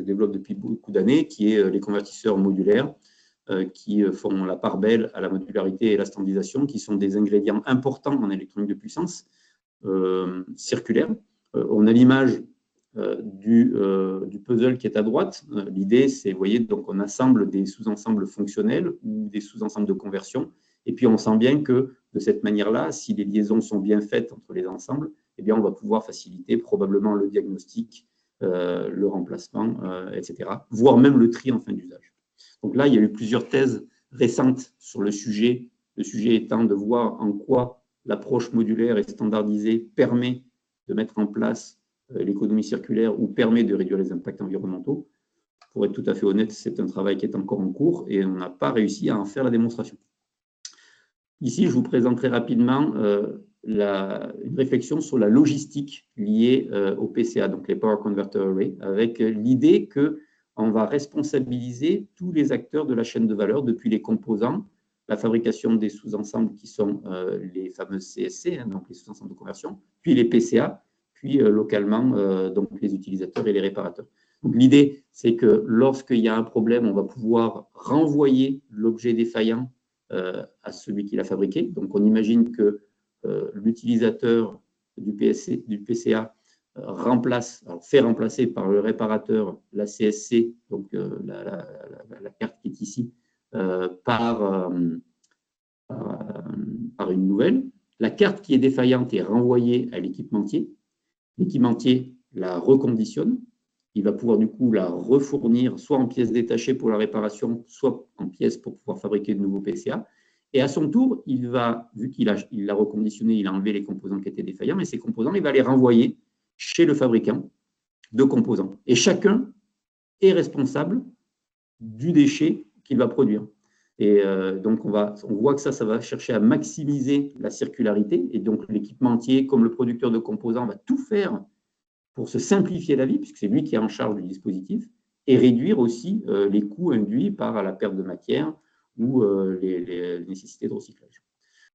développe depuis beaucoup d'années, qui est les convertisseurs modulaires, qui font la part belle à la modularité et la standardisation, qui sont des ingrédients importants en électronique de puissance circulaire. On on a l'image du puzzle qui est à droite. L'idée, c'est, vous voyez, donc on assemble des sous-ensembles fonctionnels ou des sous-ensembles de conversion. Et puis, on sent bien que de cette manière-là, si les liaisons sont bien faites entre les ensembles, eh bien, on va pouvoir faciliter probablement le diagnostic, le remplacement, etc., voire même le tri en fin d'usage. Donc là, il y a eu plusieurs thèses récentes sur le sujet étant de voir en quoi l'approche modulaire et standardisée permet de mettre en place l'économie circulaire ou permet de réduire les impacts environnementaux. Pour être tout à fait honnête, c'est un travail qui est encore en cours et on n'a pas réussi à en faire la démonstration. Ici, je vous présenterai rapidement une réflexion sur la logistique liée au PCA, donc les Power Converter Array, avec l'idée qu'on va responsabiliser tous les acteurs de la chaîne de valeur, depuis les composants, la fabrication des sous-ensembles qui sont les fameux CSC, hein, donc les sous-ensembles de conversion, puis les PCA, puis localement donc les utilisateurs et les réparateurs. Donc l'idée, c'est que lorsqu'il y a un problème, on va pouvoir renvoyer l'objet défaillant à celui qui l'a fabriqué. Donc on imagine que l'utilisateur du PCA fait remplacer par le réparateur la CSC, donc la carte qui est ici, par une nouvelle. La carte qui est défaillante est renvoyée à l'équipementier. L'équipementier la reconditionne. Il va pouvoir du coup la refournir soit en pièces détachées pour la réparation, soit en pièces pour pouvoir fabriquer de nouveaux PCA. Et à son tour, il va, vu qu'il l'a reconditionné, il a enlevé les composants qui étaient défaillants, et ces composants, il va les renvoyer chez le fabricant de composants. Et chacun est responsable du déchet qu'il va produire. Et donc, on voit que ça va chercher à maximiser la circularité. Et donc, l'équipementier, comme le producteur de composants, va tout faire pour se simplifier la vie, puisque c'est lui qui est en charge du dispositif, et réduire aussi les coûts induits par la perte de matière ou les nécessités de recyclage.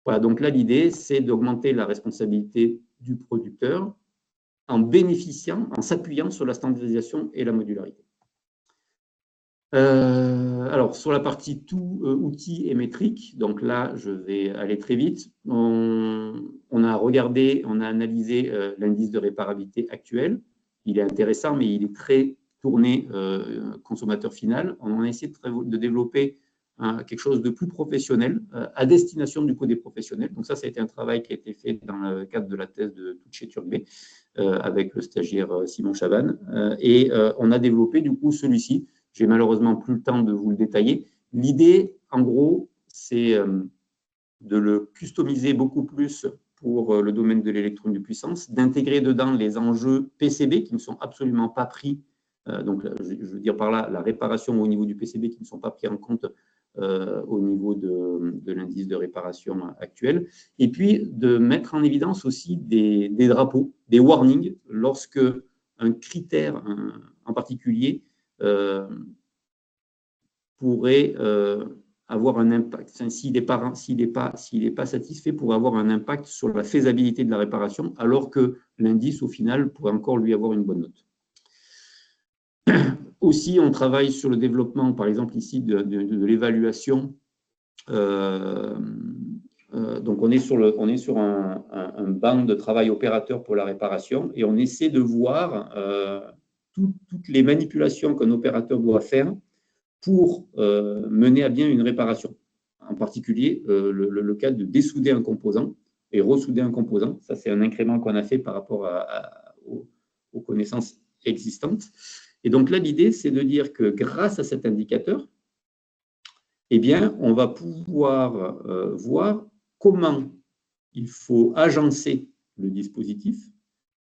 Voilà, donc là, l'idée, c'est d'augmenter la responsabilité du producteur en s'appuyant sur la standardisation et la modularité. Alors, sur la partie tout outils et métriques, donc là, je vais aller très vite. On a analysé l'indice de réparabilité actuel. Il est intéressant, mais il est très tourné consommateur final. On a essayé de développer quelque chose de plus professionnel à destination du coup des professionnels. Donc ça a été un travail qui a été fait dans le cadre de la thèse de Touché Turbet avec le stagiaire Simon Chavannes. Et on a développé du coup celui-ci. J'ai malheureusement plus le temps de vous le détailler. L'idée, en gros, c'est de le customiser beaucoup plus pour le domaine de l'électronique de puissance, d'intégrer dedans les enjeux PCB qui ne sont absolument pas pris, donc je veux dire par là la réparation au niveau du PCB qui ne sont pas pris en compte au niveau de l'indice de réparation actuel, et puis de mettre en évidence aussi des drapeaux, des warnings, lorsque un critère en particulier pourrait avoir un impact, s'il n'est pas satisfait, pourrait avoir un impact sur la faisabilité de la réparation, alors que l'indice, au final, pourrait encore lui avoir une bonne note. Aussi, on travaille sur le développement, par exemple, ici, de l'évaluation. Donc, on est sur un banc de travail opérateur pour la réparation et on essaie de voir toutes les manipulations qu'un opérateur doit faire pour mener à bien une réparation. En particulier, le cas de dessouder un composant et ressouder un composant. Ça, c'est un incrément qu'on a fait par rapport aux connaissances existantes. Et donc là, l'idée, c'est de dire que grâce à cet indicateur, eh bien, on va pouvoir voir comment il faut agencer le dispositif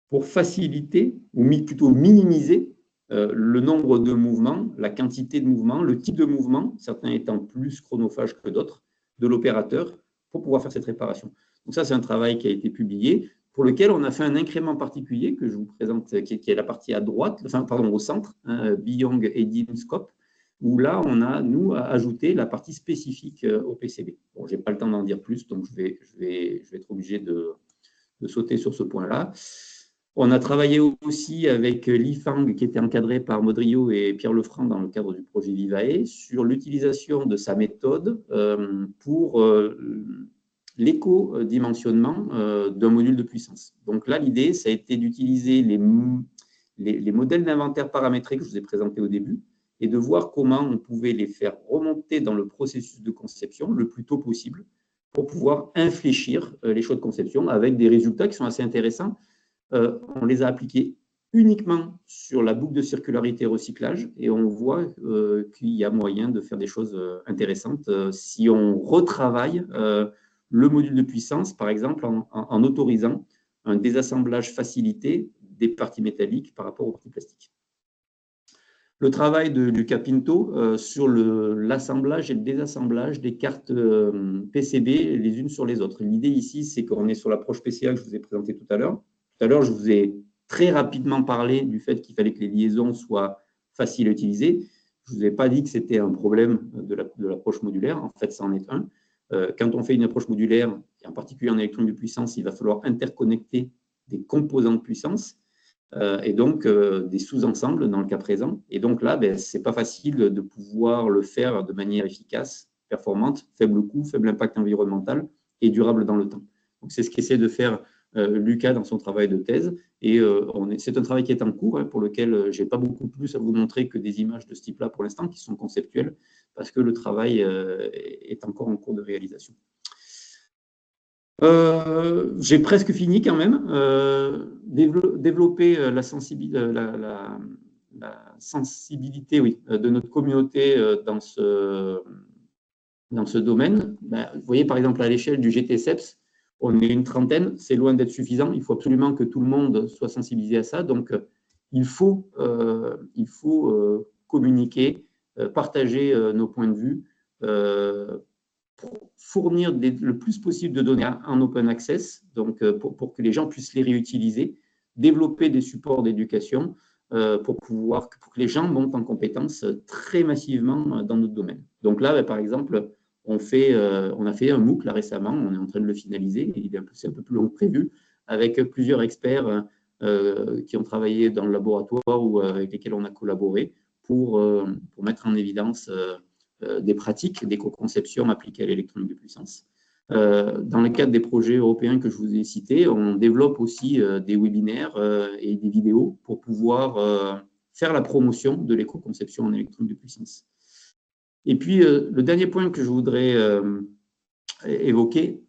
pour faciliter, ou plutôt minimiser, le nombre de mouvements, la quantité de mouvements, le type de mouvement, certains étant plus chronophages que d'autres, de l'opérateur pour pouvoir faire cette réparation. Donc ça, c'est un travail qui a été publié, pour lequel on a fait un incrément particulier que je vous présente, qui est la partie à droite, enfin, pardon, au centre, hein, Beyond Edim Scope, où là, on a, nous, ajouté la partie spécifique au PCB. Bon, je n'ai pas le temps d'en dire plus, donc je vais être obligé de sauter sur ce point-là. On a travaillé aussi avec Li Fang, qui était encadré par Modrio et Pierre Lefranc dans le cadre du projet Vivae, sur l'utilisation de sa méthode pour l'éco-dimensionnement d'un module de puissance. Donc là, l'idée, ça a été d'utiliser les modèles d'inventaire paramétrés que je vous ai présentés au début et de voir comment on pouvait les faire remonter dans le processus de conception le plus tôt possible pour pouvoir infléchir les choix de conception avec des résultats qui sont assez intéressants. On les a appliqués uniquement sur la boucle de circularité recyclage et on voit qu'il y a moyen de faire des choses intéressantes si on retravaille le module de puissance, par exemple, en autorisant un désassemblage facilité des parties métalliques par rapport aux parties plastiques. Le travail de Luca Pinto sur l'assemblage et le désassemblage des cartes PCB les unes sur les autres. L'idée ici, c'est qu'on est sur l'approche PCA que je vous ai présentée tout à l'heure. Tout à l'heure, je vous ai très rapidement parlé du fait qu'il fallait que les liaisons soient faciles à utiliser. Je ne vous ai pas dit que c'était un problème de l'approche modulaire. En fait, ça en est un. Quand on fait une approche modulaire, et en particulier en électronique de puissance, il va falloir interconnecter des composants de puissance et donc des sous-ensembles dans le cas présent. Et donc là, ce n'est pas facile de pouvoir le faire de manière efficace, performante, faible coût, faible impact environnemental et durable dans le temps. Donc c'est ce qu'essaie de faire Luca dans son travail de thèse. Et c'est un travail qui est en cours, pour lequel je n'ai pas beaucoup plus à vous montrer que des images de ce type-là pour l'instant, qui sont conceptuelles, parce que le travail est encore en cours de réalisation. J'ai presque fini quand même. Développer la sensibilité de notre communauté dans ce domaine. Vous voyez, par exemple, à l'échelle du GTCEPS, on est une trentaine, c'est loin d'être suffisant. Il faut absolument que tout le monde soit sensibilisé à ça. Donc, il faut communiquer, partager nos points de vue, fournir le plus possible de données en open access, donc pour que les gens puissent les réutiliser, développer des supports d'éducation pour que les gens montent en compétences très massivement dans notre domaine. Donc là, par exemple, on a fait un MOOC là récemment, on est en train de le finaliser, c'est un peu plus long que prévu, avec plusieurs experts qui ont travaillé dans le laboratoire ou avec lesquels on a collaboré pour mettre en évidence des pratiques d'éco-conception appliquées à l'électronique de puissance. Dans le cadre des projets européens que je vous ai cités, on développe aussi des webinaires et des vidéos pour pouvoir faire la promotion de l'éco-conception en électronique de puissance. Et puis, le dernier point que je voudrais évoquer,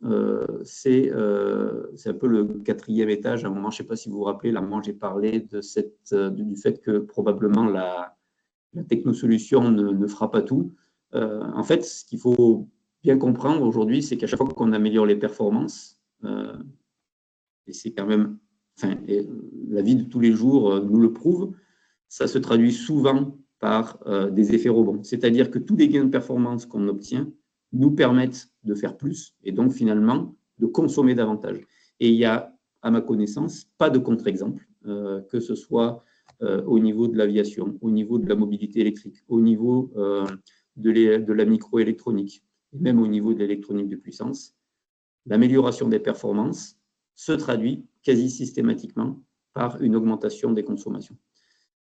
c'est un peu le quatrième étage. À un moment, je ne sais pas si vous vous rappelez, là, moi, j'ai parlé du fait que probablement la technosolution ne fera pas tout. En fait, ce qu'il faut bien comprendre aujourd'hui, c'est qu'à chaque fois qu'on améliore les performances, et c'est quand même, la vie de tous les jours nous le prouve, ça se traduit souvent par des effets rebonds. C'est-à-dire que tous les gains de performance qu'on obtient nous permettent de faire plus et donc finalement de consommer davantage. Et il n'y a, à ma connaissance, pas de contre-exemple, que ce soit au niveau de l'aviation, au niveau de la mobilité électrique, au niveau de la microélectronique, et même au niveau de l'électronique de puissance. L'amélioration des performances se traduit quasi systématiquement par une augmentation des consommations.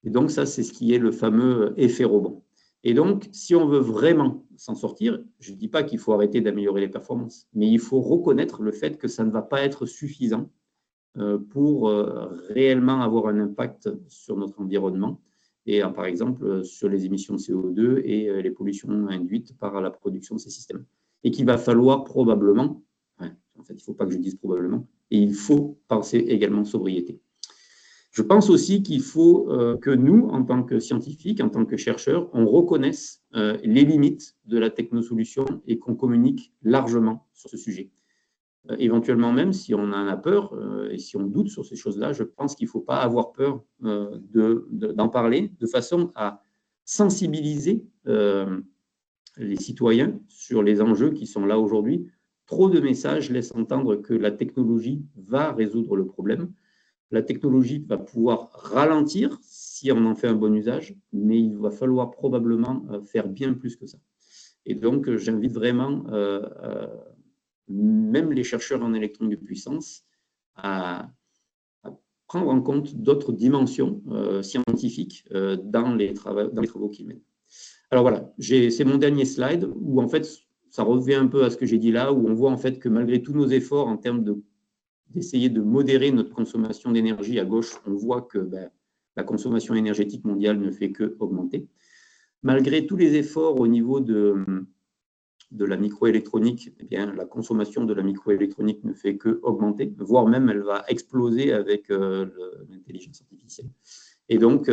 Et donc, ça, c'est ce qui est le fameux effet rebond. Et donc, si on veut vraiment s'en sortir, je ne dis pas qu'il faut arrêter d'améliorer les performances, mais il faut reconnaître le fait que ça ne va pas être suffisant pour réellement avoir un impact sur notre environnement et par exemple sur les émissions de CO2 et les pollutions induites par la production de ces systèmes. Et qu'il va falloir probablement, en fait, il ne faut pas que je dise probablement, et il faut penser également sobriété. Je pense aussi qu'il faut que nous, en tant que scientifiques, en tant que chercheurs, on reconnaisse les limites de la technosolution et qu'on communique largement sur ce sujet. Éventuellement même, si on en a peur et si on doute sur ces choses-là, je pense qu'il ne faut pas avoir peur d'en parler de façon à sensibiliser les citoyens sur les enjeux qui sont là aujourd'hui. Trop de messages laissent entendre que la technologie va résoudre le problème. La technologie va pouvoir ralentir si on en fait un bon usage, mais il va falloir probablement faire bien plus que ça. Et donc, j'invite vraiment même les chercheurs en électronique de puissance à prendre en compte d'autres dimensions scientifiques dans les travaux qu'ils mènent. Alors voilà, c'est mon dernier slide où en fait, ça revient un peu à ce que j'ai dit là, où on voit en fait que malgré tous nos efforts en termes d'essayer de modérer notre consommation d'énergie à gauche, on voit que la consommation énergétique mondiale ne fait que augmenter. Malgré tous les efforts au niveau de la microélectronique, eh bien, la consommation de la microélectronique ne fait que augmenter, voire même elle va exploser avec l'intelligence artificielle. Et donc,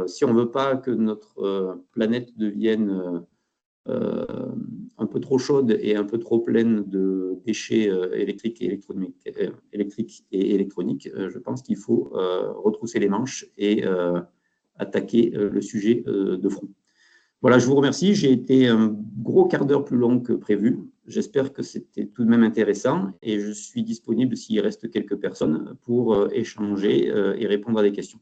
si on ne veut pas que notre planète devienne un peu trop chaude et un peu trop pleine de déchets électriques et électroniques, je pense qu'il faut retrousser les manches et attaquer le sujet de front. Voilà, je vous remercie. J'ai été un gros quart d'heure plus long que prévu. J'espère que c'était tout de même intéressant et je suis disponible s'il reste quelques personnes pour échanger et répondre à des questions.